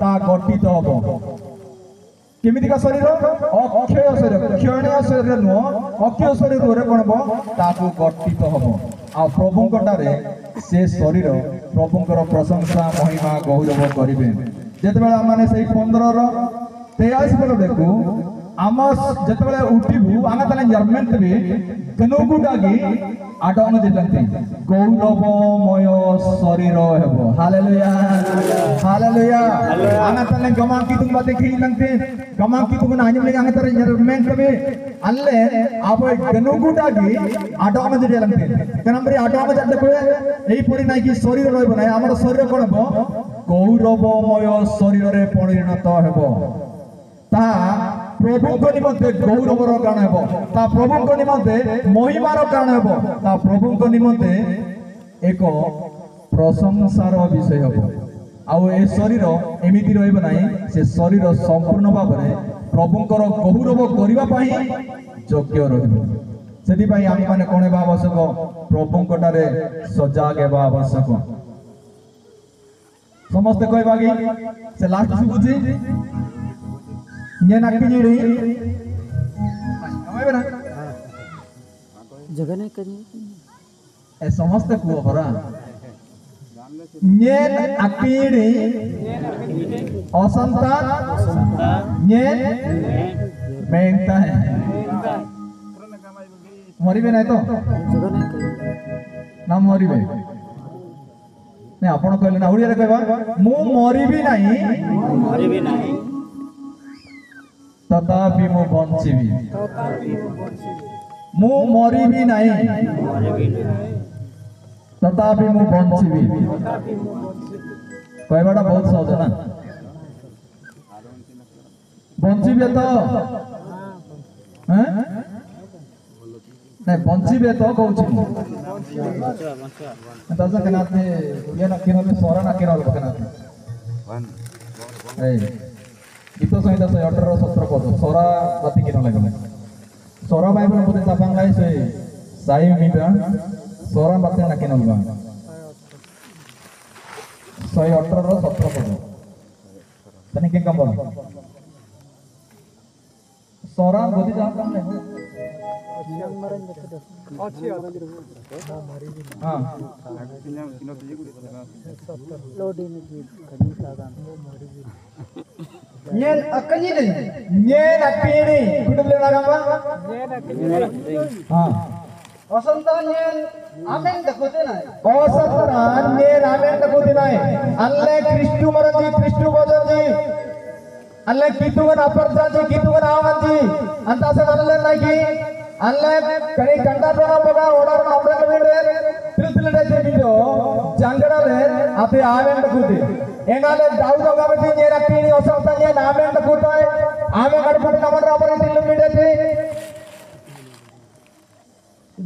ta gotito hobo kemitika soriro oke soriro kyone soriro no oke sorirore kono bo taku gotito hobo आ प्रभुंकटारे से शरीर प्रभुंकर प्रशंसा महिमा गौरव करिबे जेतबेला माने सेई 15 रो 23 पद देखु आम जेतबेला उठिबु आना तले जर्मन तबे कनुगुडागी आडंग जेतंती गौरवमय शरीर हेबो हालेलुया हालेलुया आना तले गमा की तुम बाते की नंते गमा की तुम नाजम ले आना तले जर्मन तबे अल्ले आप कनुगुडागी आडंग जेतंती कनंबरी आडंग जते को एई परि नाइ की शरीर रहबो ना हमर शरीर कोन हेबो गौरवमय शरीर रे परिणत हेबो ता प्रभु निमंते गौरवर कारण हेबो ता प्रभु निमंते महिमार कारण हेबो ता प्रभु निमंते एक प्रशंसार विषय हेबो आउ ए शरीर एमिति रहइबो नाही से शरीर संपूर्ण भाव रे प्रभुंकर गौरव करिबा पई योग्य रहइबो सेति पई आम माने कोन हेबा आवश्यक प्रभुंकटारे सजाग हेबा आवश्यक समस्त कहबा कि से लास्ट सुबुजी ये नाकी जी रही हमें जगह नहीं करनी ए समस्त कुओ भरा ये अकीड़ी असंतान ये बेंता है मरी भी नहीं तो जगह नहीं करनी ना मरी भी नहीं अपन कहले ना उड़िया रे कहबा मु मरी भी नहीं तथापि मु बंचिबी मु मरिबी नहीं तथापि मु बंचिबी कहबाटा बहुत सहज ना बंचिबे तो हैं नहीं बंचिबे तो कहूची मु तसा केनाते ये ना केनाते सोरा ना केनाल केनाते ए गीत संहिता 118 17 पद सोरा बाती किन लागले सोरा बाइबल मध्ये तापांगाय से साई मिटा Soran batnya nakin olga. 118 17 padu. Tani ke kambal. Soran bodi jangan nih. हाँ Nyen akani deh. Nyen akini kudu beli lagam bang हाँ Osantan nyen amen dakote na. Osantan nyen amen dakote na alle Kristu maranji Kristu bajanji alle kitungan aparjanji kitungan awanji antasan alle lagi alle kani kanda dona baga order namre kemire tiltil dai video jangada le ape amen dakote engale daudo gamati nyen akini osantan nyen amen dakote amen kadput namar apari tillu midete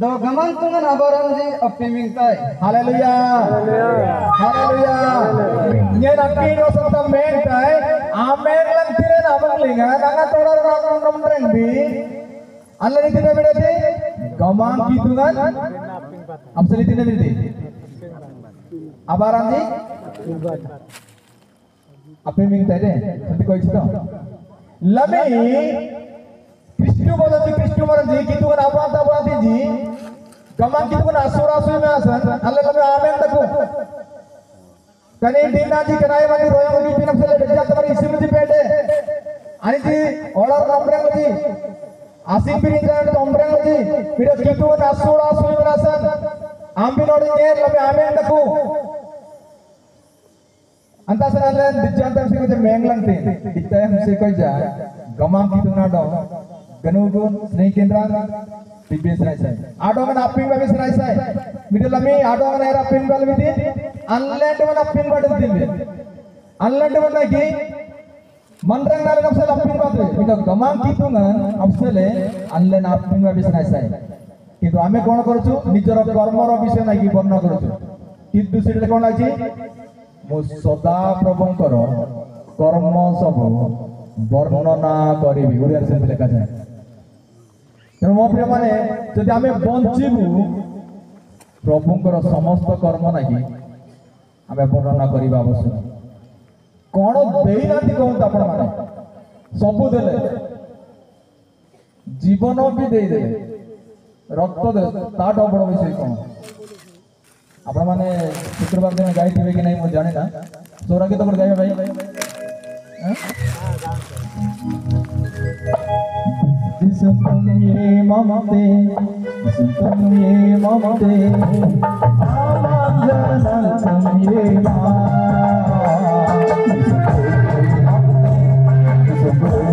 Do gaman tungan abaran ji apiming tay. Haleluya. Haleluya. Nyen akini osantan men tay amen lang tire namang linga nanga torar namreng bi alle ditine midete gamang kitungan apsali ditine midete abaran ji apiming tay de santi koichi to lame Kristu maranji kitungan apa ji gamang kitungan asura me asan alle lame amen taku kani dina ji kanai mani royang ni pinam sele dejat tamari isimu ji pede ani ji order nombreng ji asing piring kan nombreng ji pira kitungan asura me asan ambi nodi ner lame amen taku antasan dijantam sing je menglang te ditayam se koi ja gamang kitungan do ganugun snekendra tibes raisai ado kan apping babi raisai midalami ado kan era apping bal bidi unland man apping badal dimbe unland man lagi mandrang nal kapsal apping badu itu gamang kitungan apsale unland apping babi raisai কিন্তু আমি কোন করছু নিজর কর্মর বিষয় নাকি বর্ণনা করছু কিন্তু সেটা কোন লাগি মো সদা প্রভুঙ্কর কর্ম সব বর্ণনা করিবি ওড়িয়ার সেতে লেখা যায় তেমন মো প্রিয় মানে যদি আমি বঞ্চিবু প্রভুঙ্কর সমস্ত কর্ম নাকি আমি বর্ণনা করিবা আবশ্যক কোন দেই নাতি কোন আপন মানে সবু দেলে জীবন भी দেই দেলে রক্ত দে তাটো বড় বিষয় কোন আপন মানে শুক্রবার দিন গাইতিবে কি নাই মো জানি না তোরা কি তোর গাইবে ভাই হ্যাঁ Disupam ye mamate amanjanam ye ma disupam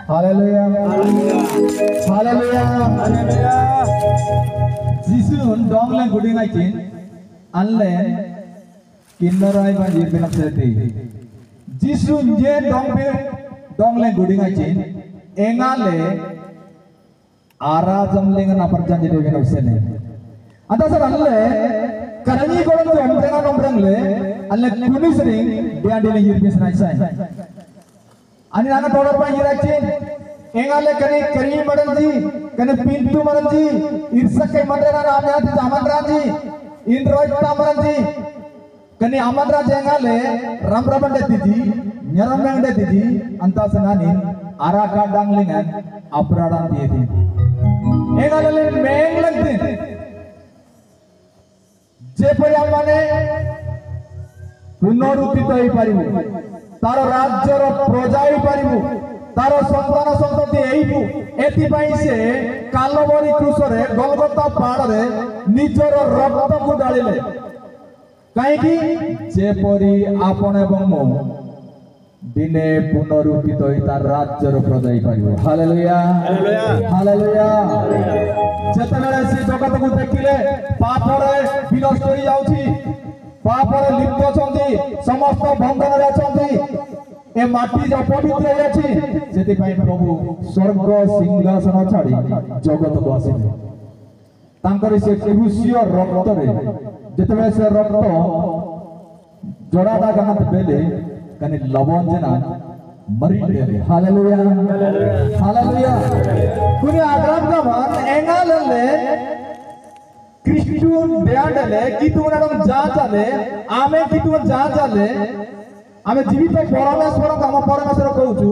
hallelujah hallelujah जिसुन डोंगले गुडिंगाइचिन अनले किन्नराय बाजी बिनक्सेति जिसुन जे डोंगले गुडिंगाइचिन एंगाले आरा जमलेंगन अपर्जन जिदे बिनक्सेने अंतसर अनले करनी गोडन जो ombrengले अनले कुनिसरिंग दियादिले हिरबिस नाइसाय आणि नाना तोडर पण हिराचिन एंगाले कने करी मडनजी कने पिंटू मडनजी इरसके मंडरा नामे आती जामनराजी इंद्रोज तामरजी कने आमनराज एंगाले रामराबंडे तिजी न्यरमेंडे तिजी अंतासनानी आराका डांगलिंगन अपराडान दिएती एंगाले मेंगलंती जे परियामाने पुनरुत्थित होई पारिबु तार राज्यर प्रजा होई पारिबु तार संतान संतति एइबु एतिपाई से कालवरी क्रूसरे गलगता पहाड़रे निजर रक्त को डालिले काहेकि जेपरि आपण एवं मो दिने पुनरुत्थित होई तार राज्यर प्रजा होई पारिबु हालेलुया हालेलुया जेतबेले से जगत को देखिले पापरे विनष्ट होई जाउछि पापरे लिप्त अछंती समस्त बंधन रे अछंती ए माटी जो पवित्र अछि सेति पई प्रभु स्वर्ग सिंहासन छाडी जगत को आसिले तांकर से क्रूसीय रक्त रे जेतबे से रक्त जोड़ादा गनत बेले कने लवण जना मरी देले हालेलुया हालेलुया कुनी आग्राम का मान एंगालले क्रिस्टुन ब्याडले कितुनाडम जाचाले आमे कितुन जाचाले आमे जीवित परमेश्वर काम परमेश्वर कहउछु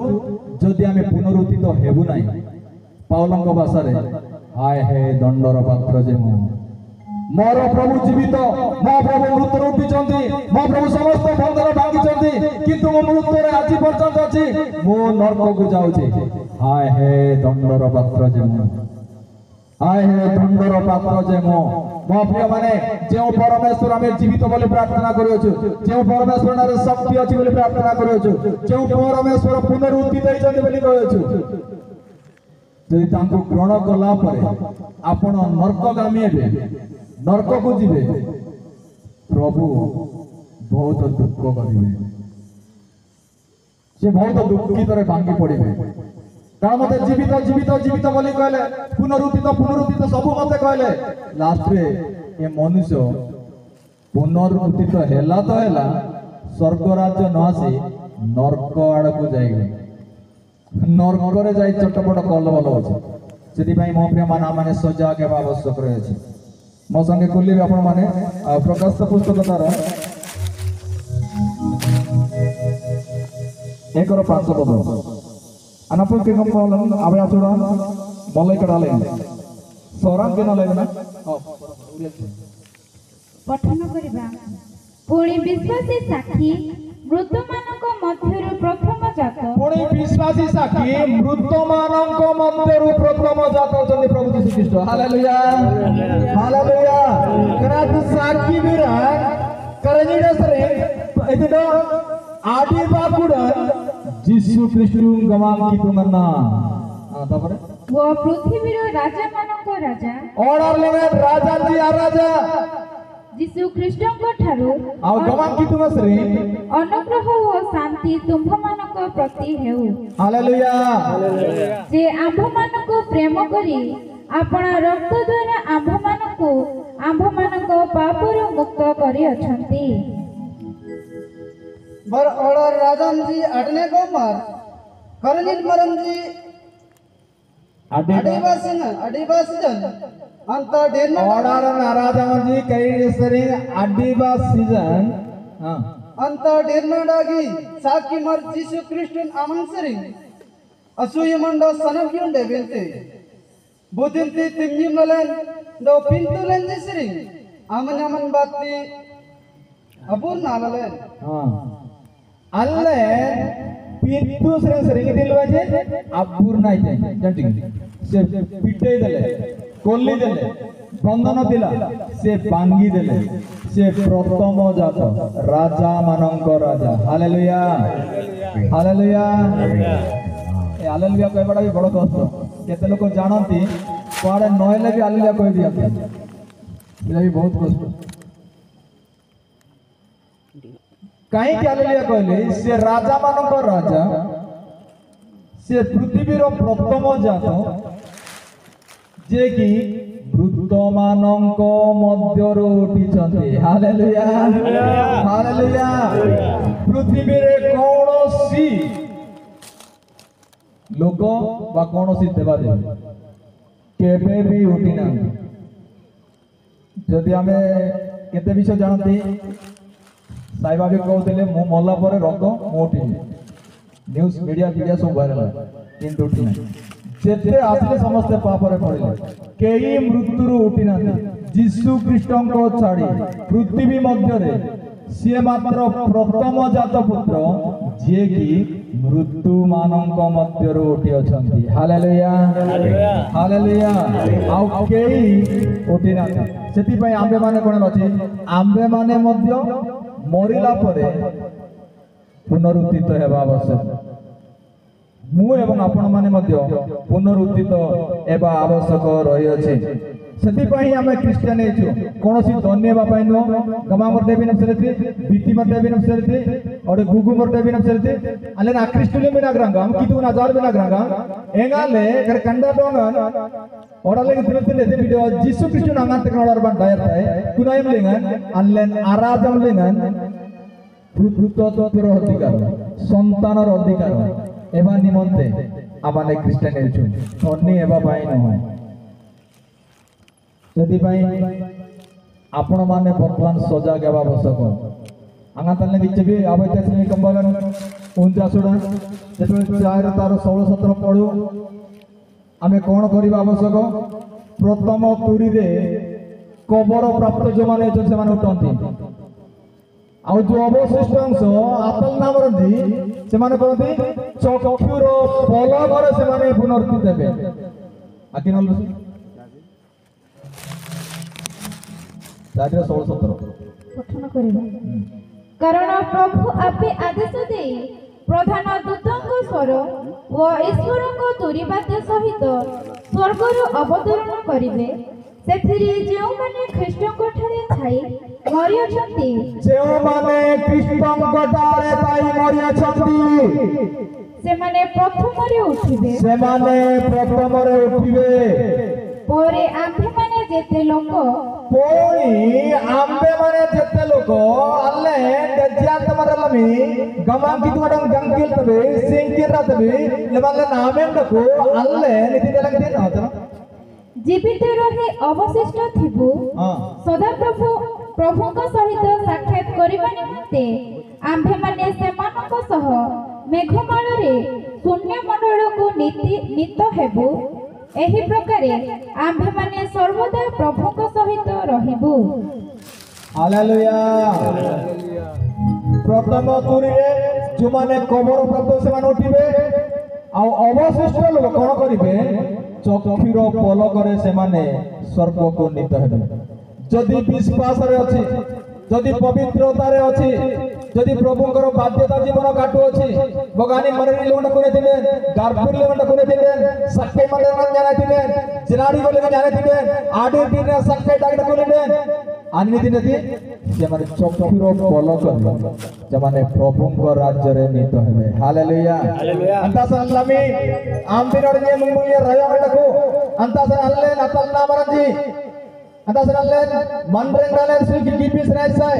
जदि आमे पुनरुत्थित हेबु नाही पाउलंग भाषा रे हाय हे दंडर पात्र जे मोर प्रभु जीवित मो प्रभु मृत्यु उठिचंती मो प्रभु समस्त बंधन भांगिचंती किंतु मो मृत्यु रे आज पर्यंत अछि मो नरक को जाउछि हाय हे दंडर पात्र जे हाय हे दंडर पात्र जे मो प्रिय माने जे परमेश्वर आमे जीवित बोली प्रार्थना करियो जे परमेश्वर रे शक्ति अछि बोली प्रार्थना करियो जे परमेश्वर पुनरुत्थित होइछन बोली कहियो जदि तांको ग्रहण कला परे आपण नरकगामी हेबे नरक को जीवे प्रभु बहुत दुख करिवे से बहुत दुखित रे भांगी पड़िबे कारण मते जीवित जीवित जीवित बोली कहले पुनरुत्थित सब मते कहले लास्ट रे ए मनुष्य पुनरुत्थित हेला तो हेला स्वर्ग राज्य न आसी नरक आड़ को जाइबे नरक रे जाई चटपट कलबल अछि सेति पई मो प्रिय माना माने सजाग हेबा आवश्यक रहे अछि मो संगे कोल्ली आपण माने प्रकाश पुस्तक तार 1:5 पद अनपुर के कम पालन आबे आचुड़ा मलई कडाले सोरान के न लेना पठन करिबा पुणी विश्वासी साक्षी मृतमानक मध्यरु प्रथम जात पुणी विश्वासी साक्षी मृतमानक मध्यरु प्रथम जात चंदी प्रभु यीशु ख्रीष्ट हालेलुया हालेलुया करात साक्षी बिरा करनीडे सरे एदिदो आदि बाकुडन यीशु ख्रीष्ट गमाम की तुंगना तापरे वो पृथ्वीर राजा मानक राजा ऑर्डर लेने राजा जी आ राजा यीशु ख्रीष्टଙ୍କ ଠାରୁ ଆଉ ଗମା କି ତୁମ ଶ୍ରୀ ଅନୁଗ୍ରହ ଓ ଶାନ୍ତି ତୁମ୍ଭମାନଙ୍କ ପ୍ରତି ହେଉ ହାଲେଲୁୟା ଯେ ଆମ୍ଭମାନଙ୍କୁ ପ୍ରେମ କରି ଆପଣ ରକ୍ତ ଦ୍ୱାରା ଆମ୍ଭମାନଙ୍କ ପାପରୁ ମୁକ୍ତ କରି ଅଛନ୍ତି बर ऑर्डर राजन जी अडने को मार करनिल मरम जी अडिवासी जन अंत डेन ऑर्डर नाराजन जी कई सरी अडिवासी सीजन हां अंत डेनडागी साकी मर यीशु ख्रीष्टन आमंसरी असुय मंड सनगियों देवेंते बुदिनती तिंगिमलन दो पिंतुलन जिसरी आमन बाती अबुर नाललन हां अल्ले पिंतु सरिंग दिलवाजे अबुर नाही जंटी से पिटे देले कोल्ली देले बंधन दिला से बांगी देले से प्रथम जात राजा मानंक राजा हालेलुया हालेलुया हालेलुया कहबाटा भी बड़ कष्ट केते लोक जानती कुआड़े नहले भी हालेलुया कह दिया भी बहुत कष्ट कहीं हालेलुया कहले से राजा मानक राजा से पृथ्वीर प्रथम जात जे कि वृद्ध मानक मध्यरु उठिछन्ति हालेलुया हालेलुया पृथ्वी रे कौनसी लोक बा कौनसी देवादेवी केबे भी उठी ना जदि आमे केते विषय जानती साईबा भी कहते मु मल्ला पर रथ मु उठी न्यूज मीडिया मीडिया सब वायरल किंतु उठी ना जेते आसले समस्ते पापरे पड़िले केही मृत्युरु उठी ना जीशु ख्रीष्टन को छाड़ी पृथ्वी मध्य रे सी मात्र प्रथम जात पुत्र जे कि मृत्यु मानक मध्यरु उठी अछंती हालेलुया हालेलुया आउ केही उठी ना सेति पय आंबे माने कोन अछि आंबे माने मध्य मरिला परे पुनरुत्थित हेबा आवश्यक मु एवं आपण माने मध्य पुनरुत्थित एबा आवश्यक रही अछि सेति पय आमे क्रिश्चियन हेछु कोनोसी धन्य बा पय नो गमा मर देबी न सेति बीती मर देबी न सेति और गुगु मर देबी न सेति अले ना क्रिस्टुले मेना ग्रांगा हम कितु ना जार मेना ग्रांगा एंगाले कर कंडा डोंगन ओडले तिलतिले दे वीडियो जीसु क्रिस्टु नांगा तकनोडर बन दायर थाय कुनायम लेंगन अनलेन आराधम लेंगन पुत्र अधिकार संतानर अधिकार एबा निमंते आमाने क्रिश्चियन हेछु धन्य एबा पाई न सेति पई आपण माने वर्तमान सजाग हेबा आवश्यक आंगा तले किछ भी आबैते श्री कंबलन 49 जेतबे 4 तार 16 17 पढू आमे कोन करिबा आवश्यक प्रथम तुरी रे कबर प्राप्त जो माने से माने उठंती आउ जो अवशिष्ट अंश आतल नाम रंदी से माने करंती चक्षुर पलक से माने पुनरुत्थित हेबे आकिनल जातिर 16 17 पठन करिबा कारण प्रभु आपे आदेश दे प्रधान दूतंक स्वर व ईश्वरक तुरीबाद्य सहित स्वर्गर अवतरण करिवे सेथिरे जेउ माने ख्रीष्टक ठारे थाई मरि अछंती जेउ माने ख्रीष्टक ठारे थाई मरि अछंती से माने प्रथमरे उठिबे पोरे आम्भे माने जेते लोक पोई आम्बे माने जेते लोक अल्ले दज्जात मरलमी गमां कितुडं गंकिल तबे सिंकिर तबे लेबाले नामेंडको अल्ले निति देलंगे न जीवित रहे अवशिष्ट थिबु सदा प्रभुक सहित साक्षात करिबा निमंते आम्भे माने सेमानक सह मेघमाल रे शून्य मंडल को नीत हेबु एही प्रकारे आम्भे माने सर्वदा प्रभुक सहित रहिबु हालेलुया प्रथम तुरी रे जो माने कबर प्राप्त से माने उठिबे आ अवशिष्ट लोक कोन करिवे चक्षुर पलक रे से माने स्वर्ग को नीत हेबे जदि विश्वास रे अछि जदि पवित्रता रे अछि जदि प्रभुंकर बाध्यता जीवन काटु अछि बगानी मनरी लोंड कोने दिले गारपुर लोंड कोने दिले सक्के मंदर मन जाने दिले जिनाडी बोले के जाने दिले आडे दिन सक्के डागड कोने दिले अन्य दिन ती जे माने चक्षुर पलक जे माने प्रभुंकर राज्य रे नीत हेबे हालेलुया हालेलुया अंता सलामी आम दिन और ये मुंगुलिया रया मडको अंता सल्ले नतल नामरजी अंता सल्ले मनरेंगाले सुकी कीपिस राइसाय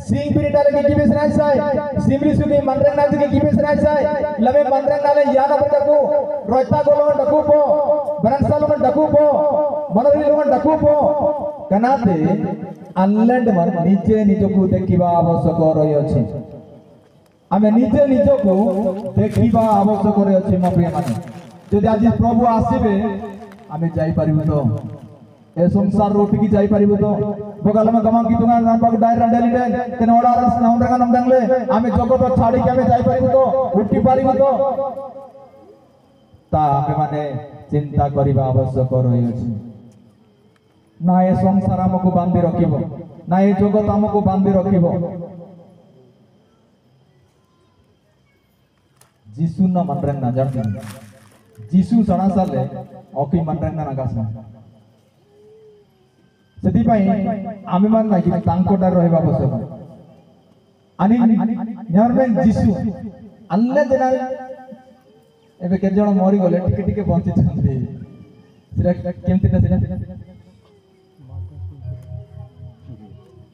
सिंग पिरिटाले की कीपिस राइसाय सिमरी सुकी मनरेंगाले की कीपिस राइसाय लबे मनरेंगाले याना बडको रोता गोलो डकुपो बनसालो डकुपो मनरी लोग डकुपो कनाते अनलैंड मन नीचे निजको देखिबा आवश्यक रही अछि आमे नीचे निजको देखिबा आवश्यक रही अछि म प्रिय माने जदि आज प्रभु आसीबे आमे जाई परिबो तो ए संसार रोटी की जाई परिबो तो बगल में गमा की तुंगा नाम बाग डायरा डेली डे तेन ओडा रस नाम रंगा नाम डांगले आमे जगत छाड़ी के आमे जाई परिबो तो उठी परिबो तो ता आमे माने चिंता करिबा आवश्यक रही अछि ना ये संसार हमको बांधी रखिबो ना ये जगत हमको बांधी रखिबो जीसु ना मन रंगा जानते जीसु सणा साले ओके मनरंगना नागास सेति पई आमे मान नाकि तांकोटा रहबा आवश्यक आणि न्यारमेन जीसु अल्ले दिना एबे के जण मरि गले टिके टिके बंची छन्ते सेटा केमतिटा सेटा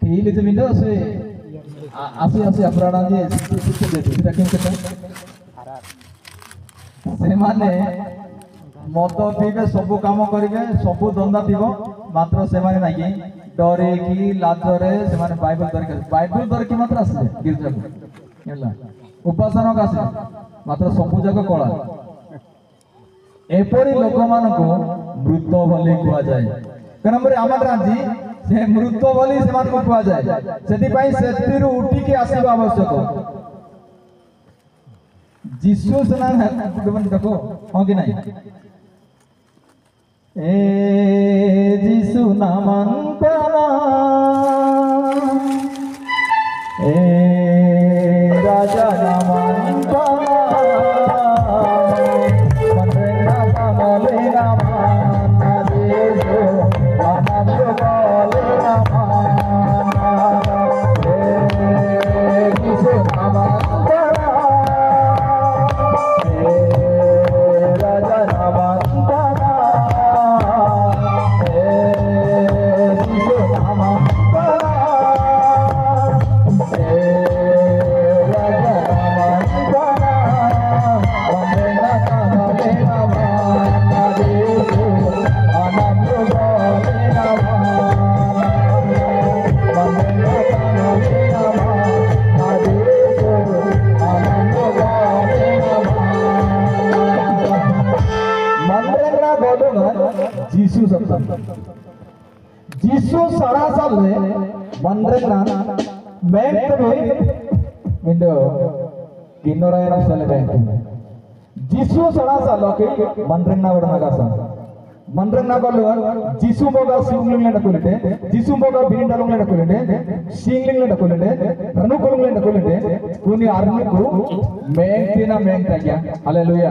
केले जे मिलो से आसे आसे अपराणा जे शिक्षक दे सेटा केमतिटा से माने मद पीबे सब काम करिवे सब धंदा दिबो मात्र से माने नाकि डरे की लाजरे से माने बाइबल दर की मात्र आसे गिरजा को होला उपासना का आसे मात्र सब जग कला एपरी लोक मान को मृत बोली कुआ जाए कारण हमरे आमर राजी से मृत बोली से मान को कुआ जाए सेति पई सेतिरु उठी के आसीबा आवश्यक जीसु सना है देखो हां कि नहीं ए जीसु नामांकना ए राजा नामांकना मनरेना कामले नामाना देशो अनंत काले नामाना ए जीसु नामांकना ए राजा नामांकना जीसु सप्तम जीसु सारा साल में मनरेगा बैंक में विंडो किन्नोरायन साले बैंक जीसु सारा साल के मनरेगा वरना का सा मनरेगा को लोग जीसु मोगा सिंगलिंग ले डकोलेटे जीसु मोगा बिरिंडा लोग ले डकोलेटे सिंगलिंग ले डकोलेटे रनु को ले डकोलेटे कुनी आर्मी को बैंक देना बैंक था क्या हालेलुया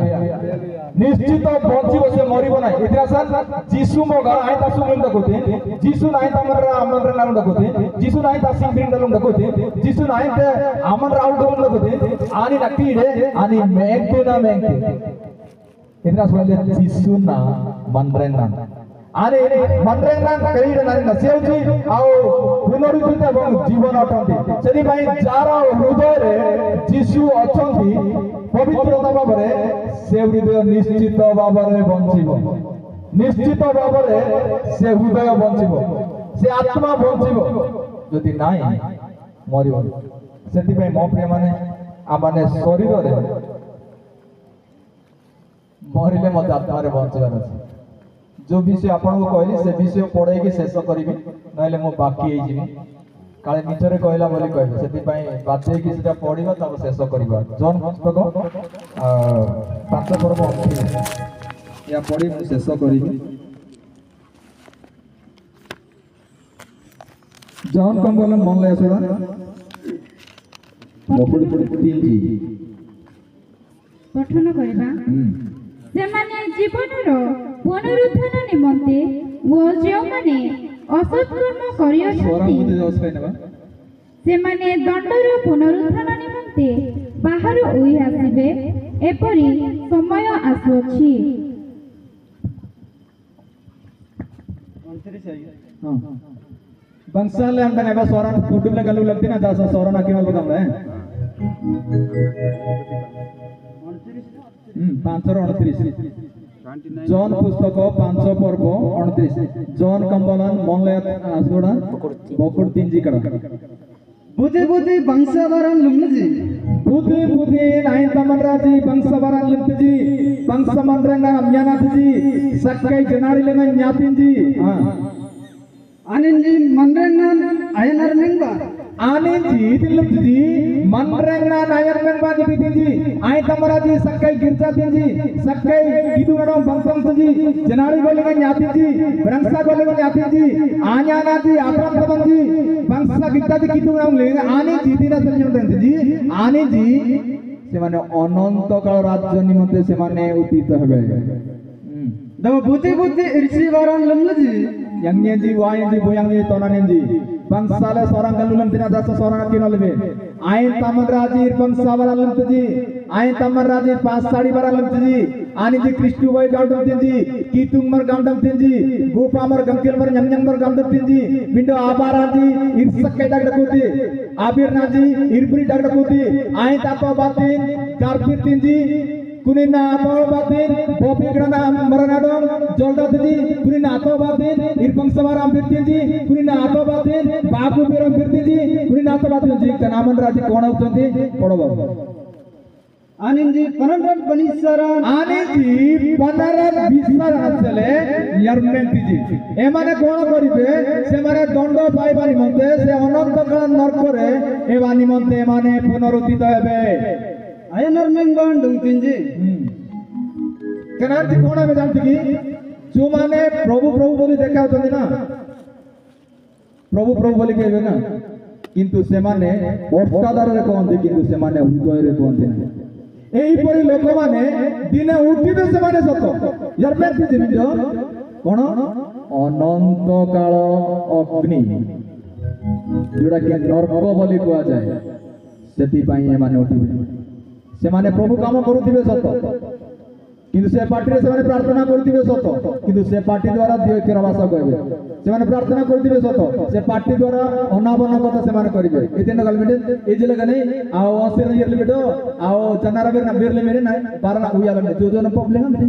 निश्चित बंची बसे मरिबो ना इतिहासन जीसु मोगा आय ता सुंगलिंग डकोते जीसु नाय ता हमर नाम डकोते जीसु नाय ता सिंगलिंग डलोंग डकोते जीसु नाय ता हमर राउंड डलोंग डकोते आनी नक्कीडे आनी बैंक देना बैंक इतना सोले जीसु ना मनरेगा आरे मनरेगा करीड नानी सेवजी आओ पुनरुत्थित एवं जीवन अटंती सेति भाई जारा हृदय रे जीसु अछंती पवित्रता भाबरे से हृदय निश्चित भाबरे बंचिबो निश्चित भाबरे से हृदय बंचिबो से आत्मा बंचिबो जदि नाई मरिबो सेति भाई मो प्रिय माने आ माने शरीर रे मरिले मत आत्मा रे बंचिबार अछि जो विषय आपन को कहली से विषय पढ़े के शेष करिबी नले मो बाकी हे जिमी काले निचरे कहला बोली कहबे सेति पई बाते कि सेटा पढिबा तब शेष करिबा जन पुस्तक 5 पर्व या पढि मु शेष करिबी जन कम बोलन मन ले आसोडा बपुडी पुडी 3 जी पठन करबा सेमाने जीवनर पुनरुत्थान निमंते वो जेमाने असत कर्म करियछथि सेमाने दंडर पुनरुत्थान निमंते बाहर ओई आसीबे एपरि समय आसुछि हां बंसाले हम बनेबा सोरन फुटुले गलु लगती ना 10 सोरन आके में बगम है 529 जॉन पुस्तक 5 पर्व 29 जॉन कंबलन मनले आसोडा बकुड 3 जी करा बुद्धि बुद्धि वंशवरन लुमजी बुद्धि बुद्धि नाइन तमनराजी वंशवरन लुमजी वंशमनरंगा म्यानाथजी सक्कै जनारिलेंगा न्यातिंजी हां आनंदी मनरेंगन आयनर मेंबा आनंदी दिलुजी मनरेंगना नायर मेंबा दितिजी आय तमराजी सक्कै गिरजा तिंजी सक्कै किदुनडो वंशमजी जनारि गोलेंगा न्यातिंजी ब्रंसा गोलेंगा न्यातिंजी आन्यानाजी आप्रांतमजी वंशा गित्ताजी किदुनडो लेंगा आनंदी दिना संजमदंजी आनंदी से माने अनंत काल राज्य निमंते से माने उदित हबे दम बुद्धि बुद्धि इर्सी बारन लमलजी yang ji wain ji boyang ji tonan ji bangsale sorang galulan tina dasa sorang kino lebe ain taman raji bangsa baralam ji ain taman raji pas sari baralam ji ani ji krishtu boy gaudam ji kitung mar gaudam ji gopa mar gamkil mar nyang mar gaudam ji bindo abara ji irsak kai dag dakuti abir naji irbri dag dakuti ain tapo batin karpit ji kunina atau batin bopi grana maranadong jolda tiji kunina atau batin irpang samaram birtiji kunina atau batin baku biram birtiji kunina atau batin ji kanaman raji kona utanti podo babu Anandi पनरन बनिसरान Anandi पनरन बिसरान चले यर्मेन तिजी एमाने कोण करिबे से माने दंड पाइबा निमंते से अनंत काल नरकरे एबा निमंते एमाने पुनरुत्थित हेबे आयनर मेंगन दुंतिंजी केनार जी कोण में जानती की जो माने प्रभु प्रभु बोली देखा होतंदी ना प्रभु प्रभु बोली कहबे ना किंतु से माने ओष्टादार रे कोहंती किंतु से माने हृदय रे कोहंती ना एहीपरि लोक माने दिने उठिबे से माने सत यार मैं भी जिमियो कोन अनंत काल अग्नि जोड़ा के नरक बोली कुआ जाए सेति पई ए माने उठिबे से माने प्रभु काम करूथिबे सत किंतु से पार्टी रे से माने प्रार्थना करूथिबे सत किंतु से पार्टी द्वारा दियो के रवास कहबे से माने प्रार्थना करूथिबे सत से पार्टी द्वारा अनाबना कथा से माने करिबे एतेन गल मिटे ए जे लगने आओ असेर इयरले मिटो आओ चनारा बेर ना बेरले मेरे ना बारना उया लने जो जो प्रॉब्लम हमते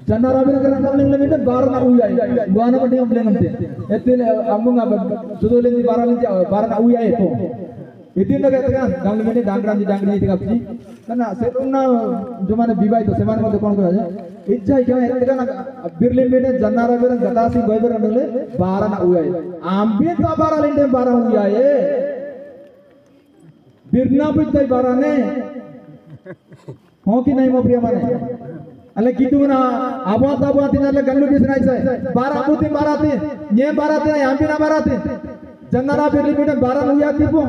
चनारा बेर कर प्रॉब्लम ले मिटे बारना उया गुआना बटे प्रॉब्लम हमते एतेले अमुंगा जो ले बारना उया ए तो इतिन लगे तक गांव में डांगरांजी डांगरी इति कापची कना सेतना जो माने विवाहित तो सेमान मते कोन करा जाय इच्छा क्या है तक ना बिरले में जन्नारा बेर गतासी गोयबर नले 12 ना उयाय आंबे तो 12 लिंडे 12 उयाय बिरना पितै 12 ने हो कि नहीं मो प्रिय माने अले कितु ना आबा तिनाले गल्लु बिसनाय छय 12 बुती 12 ती ने 12 ती आंबे ना 12 ती जन्नारा बिरले में 12 उया दीपो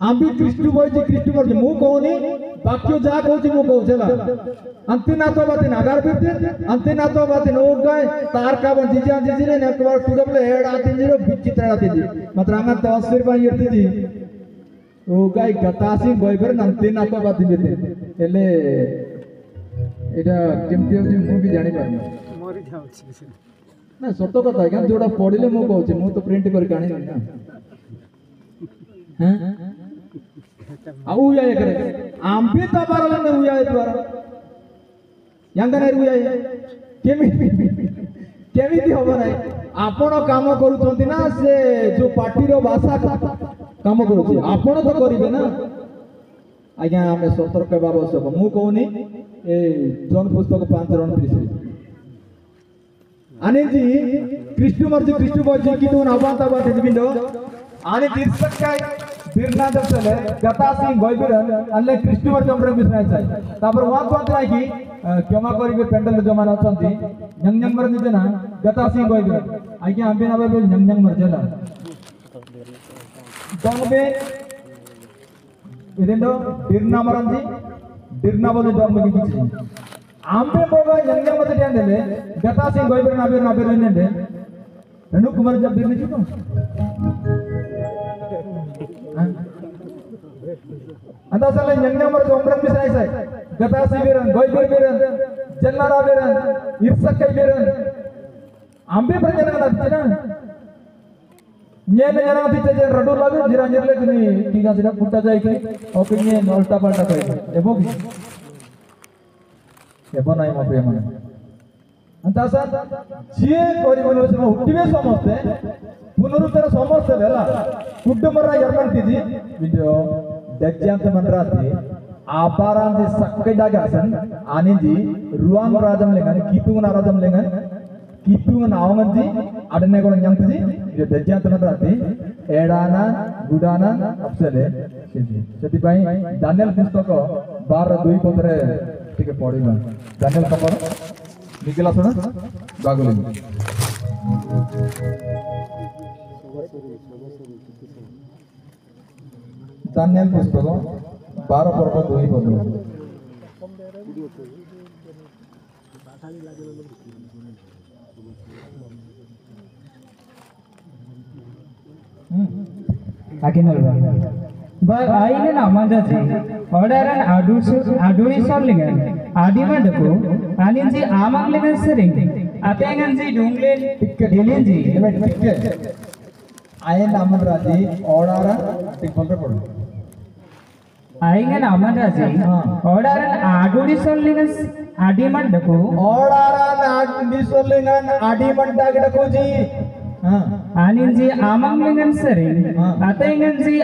आंबी कृष्ण बोइजी कृष्ण बोइजी मु कोनी बाक्यो जा कोची मु कहू चला अंतिना तो बाती नागार बिते अंतिना तो बाती नो गय तार का बन जिजा जिजिले ने एक बार सुडबले हेड आती जीरो विचित्र आती जी मात्र आंगा 10 रुपया इरती जी ओ गय गतासी बोइबर अंतिना तो बाती बिते एले एटा केमती होची मु भी जानि पारना मरि जाउची ना सत्य कथा क्या जोड़ा पढिले मु कहूची मु तो प्रिंट कर काणी ना हैं आउ उयाय करे आंबे तो बारला ने उयाय द्वारा यांगने उयाय केमिति होबो नै आपण काम करूछंती ना से जो पार्टी रो भाषा काम करूछि आपण तो करिवे ना आज्ञा हमें सतर्क हेबा आवश्यक मु कहूनी ए जन पुस्तक 5:29 आने जी कृष्ण मर्जी कृष्ण बोजी की तो नाबाता बात बिंदो आने तीर्थ काय बिरना जब चले गतासी गोयबिरन अल्ले कृष्ण मर्जी हमरे बिसनाय छाय तापर वात नाही की क्षमा करिबे पेंडल जो मान अछंती जंग मर्जी जना गतासी गोयबिरन आज्ञा आंबे ना बे जंग मर्जला दंगबे इदेंदो बिरना मरंजी बिरना बोले दंग में किछि आंबे बोगा जंग मत ध्यान देले गतासी गोयबिरन ना बेर ने रेणु कुमार जब बिरने छु अंदा साले जंग मर जोमरन बिसाय साय गतासी बेरन गोयबिर बेरन जन्नारा बेरन इरसक बेरन आंबे प्रजन ना दिना न्ये जना दिते जे रडू लागो जिरा जिरले कनी कीगा जिरा फुटा जाय की ओके न्ये नलटा पाल्टा कय एबो की एबो नाही म प्रेम अंता सा जे करिबो से उठिबे समस्ते पुनरुत्तर समस्ते भेला कुटुंबरा यर्मंतिजी वीडियो दज्यांत मनराती आपारांजी सक्के डागासन आनीजी रुआंग राजम लेंगन कीतुंग नाराजम लेंगन कीतुंग नावंगजी अडने को न्यांतजी वीडियो दज्यांत मनराती एडाना गुडाना अपसेले सेति पई दानियल पुस्तक 12:2 पदरे टिके पढिबा दानियल खबर निकला सुन बागुली दानियल पुस्तक 12 पर्व 2 पद Akin alba. But I in Amandaji, order an Adui Solingan, Adimandaku, Aninji Amangligan Sering, Atanganji Dunglin, Dilinji. आयन अमन राजी ऑर्डर टिकपल्टर पड़ो आयन अमन राजी ऑर्डर आडुडी सोलिंगन आडिमंडको ऑर्डर आडुडी सोलिंगन आडिमंडको जी आनिंजी आमंगलिंगन सरी अतेंगंजी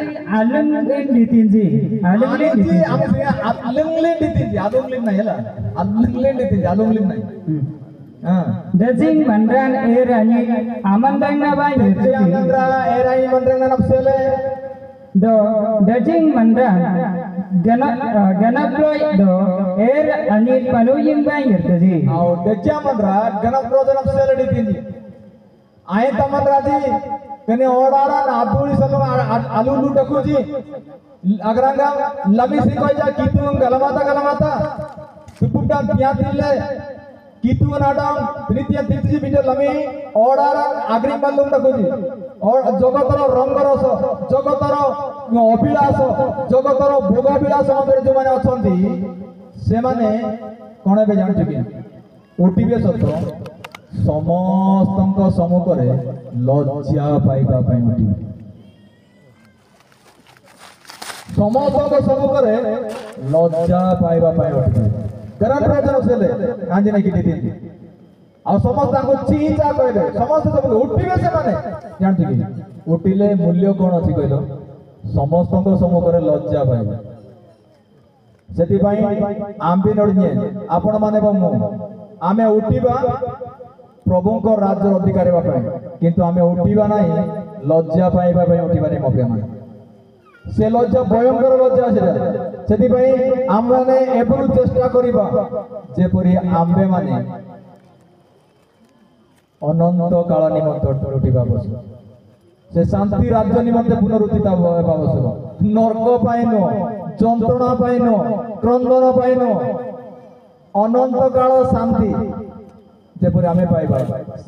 अलंगलिन दितिंजी अलंगलिन अलंगलिन दितिंजी अलंगलिन नहीं है अलंगलिन दितिंजी अलंगलिन नहीं Dajing mandran erani amandanga ba dajing mandra erani mandanga napsele do dajing mandran ganaploy do ani paluyim ba yirtaji au dajing mandra ganaploy do napsele ditinji aye tamandra ji kene odara aduri sallu alulu takuji agranga lami sikoja kitung galamata suputa piatille कितु नाडम तृतीय तृतीय बिजो लमी ऑर्डर आग्री बल्लुम तकुजी और जगतर रंग रस जगतर अभिलाष जगतर भोग अभिलाष मधुर जो माने अछंती से माने कोन बे जान चुकी ओटीबी सतो समस्तंक सम्मुखरे लज्जा पाइबा पई ओटीबी समस्तंक सम्मुखरे लज्जा पाइबा पई ओटीबी गरम प्रयोजन सेले कांजी नहीं किटी थी और समस्त को चीजा कहले समस्त सब उठिबे से माने जानती कि उठिले मूल्य कोन अछि कहलो समस्त को सम करे लज्जा पाइबे सेति पई आंबे नडिए आपण माने बमु आमे उठिबा प्रभु को राज्य अधिकारी बापे किंतु आमे उठिबा नाही लज्जा पाइबा पई उठिबा नै मके माने से लज्जा भयंकर लज्जा सेटा सेति पई आमने एबरु चेष्टा करिबा जेपरि आंबे माने अनंत काल निमंत उठिबा आवश्यक से शांति राज्य निमंत पुनरुत्थित हेबा आवश्यक नरक पाइनो যন্ত্রণা পাইনো क्रंदन पाइनो अनंत काल शांति जेपरि आमे पाइबा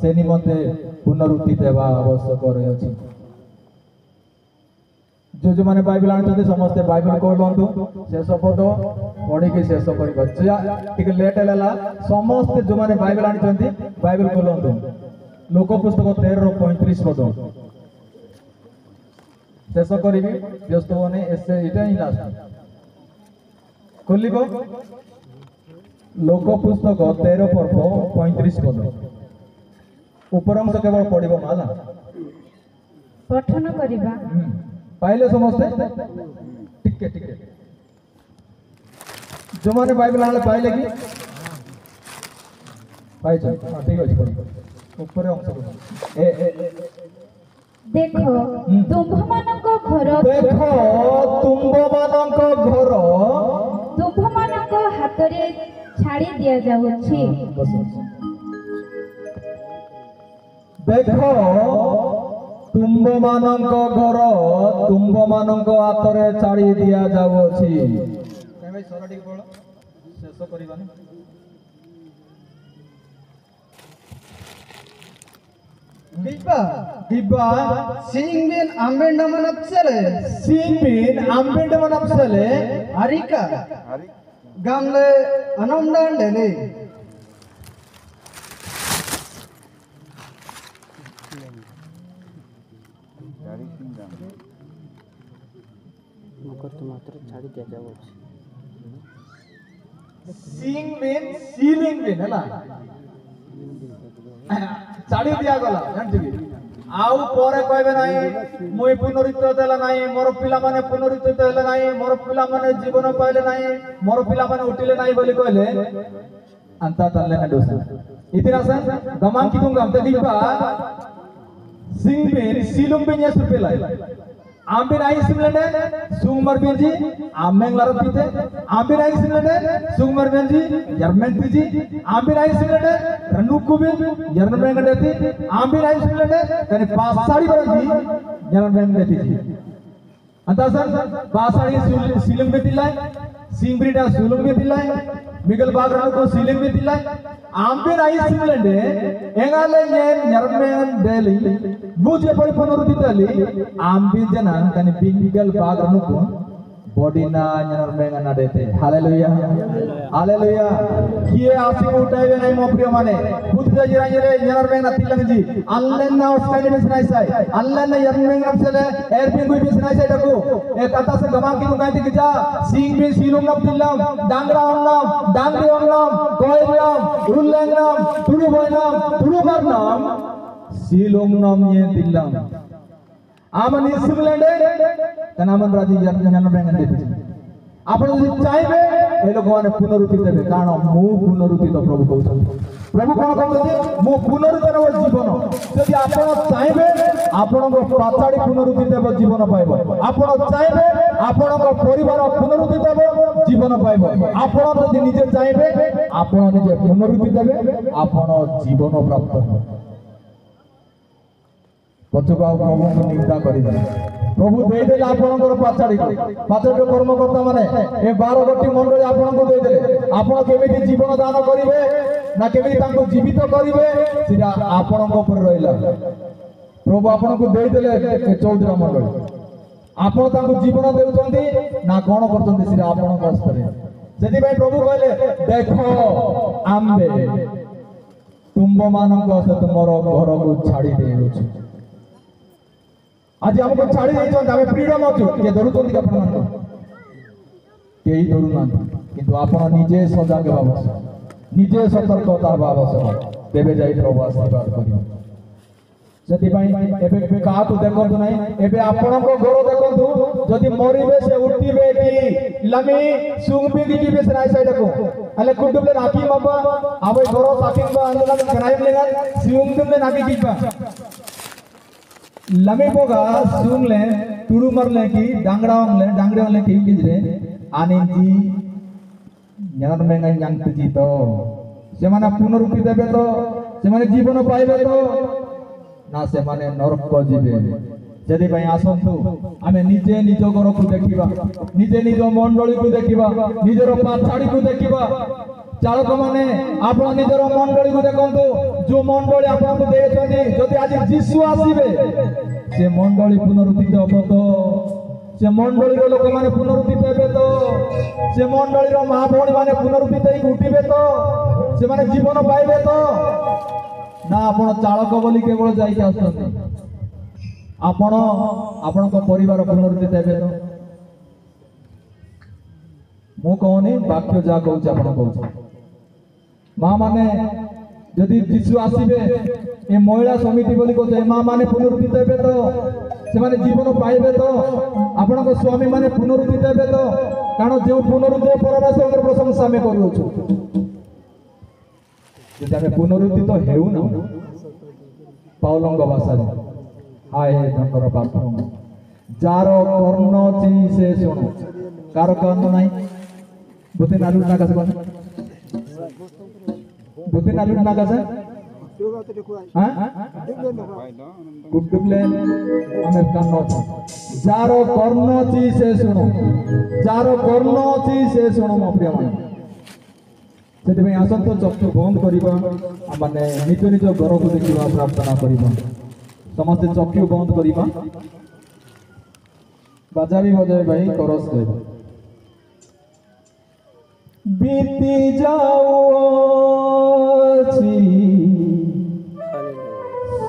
से निमंते पुनरुत्थित हेबा आवश्यक रहछि जो माने बाइबल आनते समस्त बाइबल कोलंतु शेष पद पढ़ी के शेष करबा ठीक लेट हैला समस्त जो माने बाइबल आनते बाइबल कोलंतु लोक पुस्तक 13:35 पद शेष करिबी व्यस्त होने एसे इटा ही लास्ट खोलिबो लोक पुस्तक 13:35 पद ऊपर अंश केवल पढ़िबो माला पठन करिबा पाइले समस्ते टिके जो माने बाइबल आले पाइले कि पाइ छ ठीक अछि पढ ऊपर अंश ए देखो तुममानक घर तुममानक हातरे छाड़ी दिया जाउछि देखो तुंबमानंक घर तुंबमानंक हातरे छाड़ी दिया जाउछि काय भाई सरडी बोल शेष करिबानी Diba Singbin Ambendam Napsele Arika Gamle Anamdan Dele Sealing bin है ना छाड़ी दिया गला जानछि कि आउ परे कहबे नाही मुई पुनरुत्थित हैला नाही मोर पिला माने पुनरुत्थित हैला नाही मोर पिला माने जीवन पाइले नाही मोर पिला माने उठिले नाही बोली कहले अंता तल्ले न दोस इतिहास गमांग कितुंगा ते दिपा सिंगबेन सिलुंबिन या सुपेला आंबिन आई सिमलने सुंगमर बेंजी आमेंग लारतीते आंबिन आई सिमलने सुंगमर बेंजी यरमेन तीजी आंबिन आई सिमलने रनुकुबे यरमेन गडेती आंबिन आई सिमलने कने पासाड़ी बरजी यरमेन गडेती अंतासन बासाड़ी सीलिंग में दिलाय सिंगब्रीडा सुलुंग में दिलाय मिगल बागरानु को सीलिंग में दिलाय आंबे नहीं सिमलंडे एंगाले नरमेन डेली मुझे पड़ी पुनरुद्धि तली आंबे जना कने मिगल बागरानु को बॉडी ना नरमेन ना देते हालेलुया हालेलुया किए आसी उठाए नहीं मोप्रिय माने खुद जरा ये नरमेन तिलंग जी अल्लाह ना उसका में सुनाई साई अल्लाह ने नरमेन नम से एयरपिन कोई भी सुनाई साई डको एक कथा से गमा की दुकान थी किजा सिंग में सीलों नम तिलंग डांगरा नाम डांगरी नाम कोई नाम रुल्लंग नाम तुडु बोय नाम तुडु बार नाम सीलों नाम ये तिलंग आमन इस्मलंडे तनामन राजी जन बेंगन देते आपण যদি চাইবে এই লোকମାନେ পুনরুত্থি দেবে কারণ মু পুনরুত্থিত প্রভু কହୁଛନ୍ତି প্রভু কোন কହୁଛନ୍ତି মু পুনরুত্থিত জীবন যদি ଆପଣ চাইবে ଆପଣଙ୍କ ପାଚାଡ଼ି ପୁନରୁତ୍ଥି ଦେବ ଜୀବନ ପାଇବ ଆପଣ ଚାଇବେ ଆପଣଙ୍କ ପରିବାର ପୁନରୁତ୍ଥି ଦେବ ଜୀବନ ପାଇବ ଆପଣ ଯଦି ନିଜେ ଚାଇବେ ଆପଣ ନିଜେ ପୁନରୁତ୍ଥି ଦେବେ ଆପଣ ଜୀବନ ପ୍ରାପ୍ତ ହେବେ पछुक प्रभु को निंदा करिबे प्रभु दे देले आपनकर पाछाडी कर्मकर्ता माने ए 12 गोटी मंडली आपन को दे देले आपन केमिति जीवन दान करिवे ना केमिति तांको जीवित करिवे सिरा आपन को ऊपर रहिला प्रभु आपन को दे देले 14 मंडली आपन तांको जीवन देउचंती ना कोन करचंती सिरा आपन को हस्तरे जदि भाई प्रभु कहले देखो आंबे तुंब मानक सहित मोर घर को छाड़ी देउछु आज हमको छाड़ी देइछन हमें फ्रीडम अछि के धरुचंती अपन मान केही धरु ना किंतु आपण निजे सजग बाबस निजे सतर्कता बाबस तेबे जाई प्रभु आशीर्वाद करियो जति भाई एबे का तो देखंतु नाही एबे आपण को घर देखंतु जदि मरिबे से उठिबे कि लमी सुंगबे की जीबे से राय साइड को अले कुडुबले राखी बाबा आबे घर साकिन बा अंदर कनाइम लेगा सुंगदम ने नाकी कीबा लमे पोगा सुंग ले तुडु मर ले की डांगड़ा ले की गिजरे आने जी ज्ञान में यांग जी तो से माने पुनरुत्थि देबे तो से माने जीवन पाइबे तो ना से माने नरक को जीवे जदि भाई आसंतु आमे निजे निज घर को देखिबा निजे निज मंडली को देखिबा निजर पाछाड़ी को देखिबा चालक माने आपण निजर मंडली को देखंतु जो मंडली आपण को देछथि जदि आज यीशु आसीबे से मंडली पुनरुत्थित हो तो से मंडली लोक माने पुनरुत्थित हेबे तो से मंडली महाभौणी माने पुनरुत्थित होई उठिबे तो से माने जीवन पाइबे तो ना आपण चालक बोली केवल जाई के आछथि आपण को परिवार पुनरुत्थित हेबे तो मु कहनी वाक्य जा कहूछ आपण कहूछ मां माने यदि यीशु आसीबे ए महिला समिति बोली कहते मां माने पुनरुत्थित हेबे तो से माने जीवन पाइबे तो आपण को स्वामी माने पुनरुत्थित हेबे तो कारण जे पुनरुत्थित परमेश्वर प्रशंसा में करू छु जे हमें पुनरुत्थित हेउ ना पाउलंग भाषा रे हाय धनर बापू जार कर्ण ची से सुनो कार कर्ण नाही बुते नालू ना कस कोन बुते नालू ना कस हां कुटुबले अमेरिकन नोट जारो कर्ण ची से सुनो जारो कर्ण ची से सुनो मो प्रिय मन सेति में आसन तो चक्षु बंद करिबा माने निज निज घर को देखिबा प्रार्थना करिबा समस्त चक्षु बंद करिबा बाजा भी बजाए भाई करस दे बीती जाओ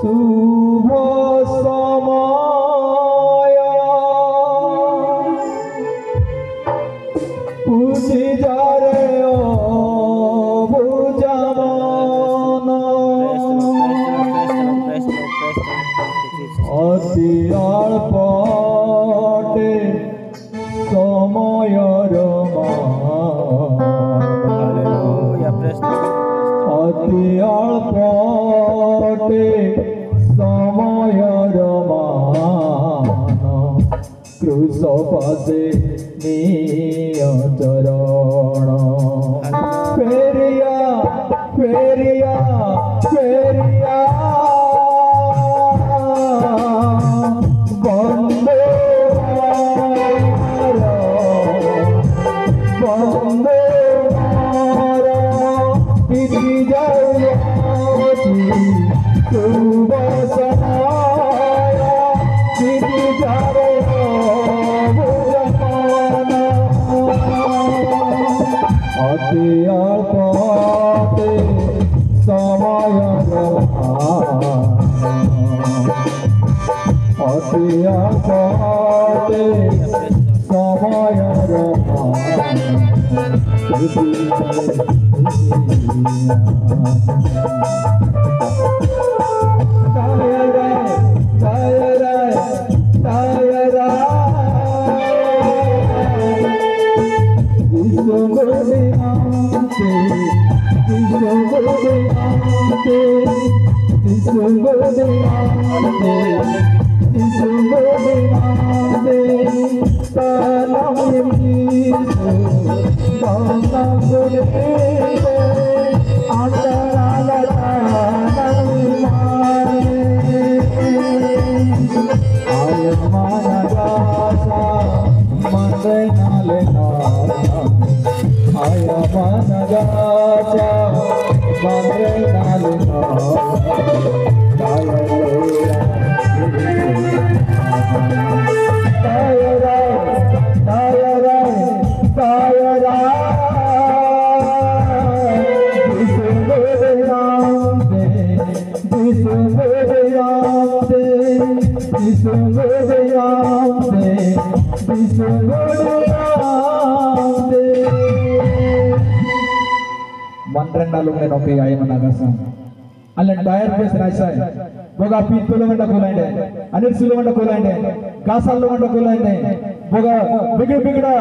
शुभ समय पूजी जा रे ओ बुझावन अति अल्पटे समयर अति अल्पटे समयर मान क्रूस पासे निय चरण फेरिया फेरिया फेरिया बंदे Mantreng oke gaya managasan. Alan bayar bes raisai. Boga pintu lo menda kulainde. Anil sulu menda kulainde. Gasal lo menda kulainde. Boga bigda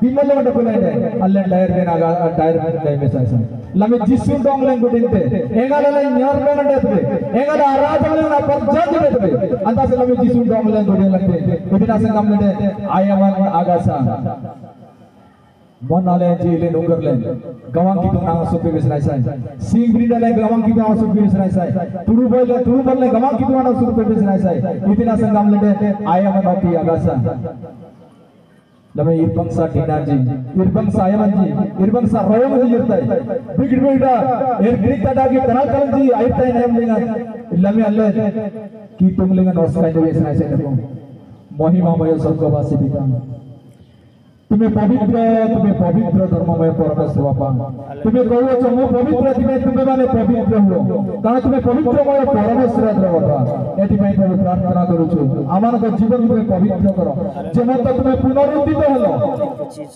bimal lo menda kulainde. Alan bayar ben aga tayar ben bes raisai. Lame jisun dong leng gudinte. Engala leng nyar ben menda tbe. Engala araj leng na parjat tbe. Anta se lame jisun dong leng gudin lagte. Udina se kam lede ayaman agasa. Monale jile nungerlen gawang kitu nang supi bisraisai singri dale gawang kitu nang supi bisraisai turu boile gawang kitu nang supi bisraisai itina sangam lede ayam noti agasa lame irbang sa dinaji irbang sa ayamanji irbang sa royamji yirtai bigda ergrita dagi kanal kalanji aytai nayam linga lame alle kitu linga noskai bisraisai deko महिमा मय स्वर्गवासी पिता तुम्हें पवित्र धर्ममय परमेश्वर बापा तुम्हें कहूच मो पवित्र तुम्हें माने पवित्र हो कारण तुम्हें पवित्रमय परमेश्वर बापा एथि प्रभु प्रार्थना करूछु आमान जीवन तुम्हें पवित्र करो जेमत तुम्हें पुनरुत्थित हलो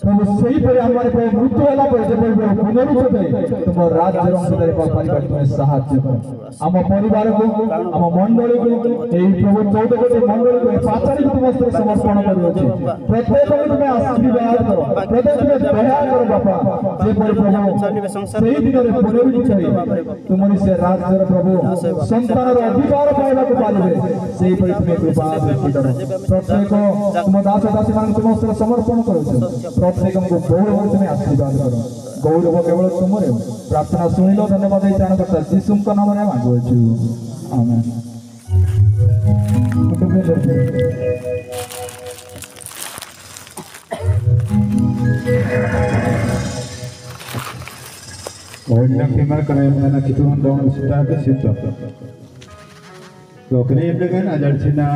प्रभु सही पर आमान प्रभु मृत्यु होला पर जे प्रभु पुनरुत्थित तुम राज्य रंगदारी परिवार तुम्हें सहायता करो आम परिवार को आम मंडली को एई प्रभु 14 कोटी मंडली को पाचारी तुम समर्पण करूछु प्रत्येक को तुम्हें आशीर्वाद करो प्रत्येक तुम्हें दया करो बापा जे प्रभु सही दिन रे पुनरुत्थित तुमरी से राज्य प्रभु संतान अधिकार पाइबा को पालिबे सही पर तुम्हें कृपा दृष्टि करो प्रत्येक तुम दास दासी मान तुम समर्पण करो प्रत्येक को गौरव तुम्हें आशीर्वाद करो गौरव केवल तुमरे प्रार्थना सुनिलो धन्यवाद ईशान करता यीशु के नाम रे मांगो छु आमेन Orang yang terima kerana mana kita hendak mesti ada siapa. Kalau kini dengan ajar Cina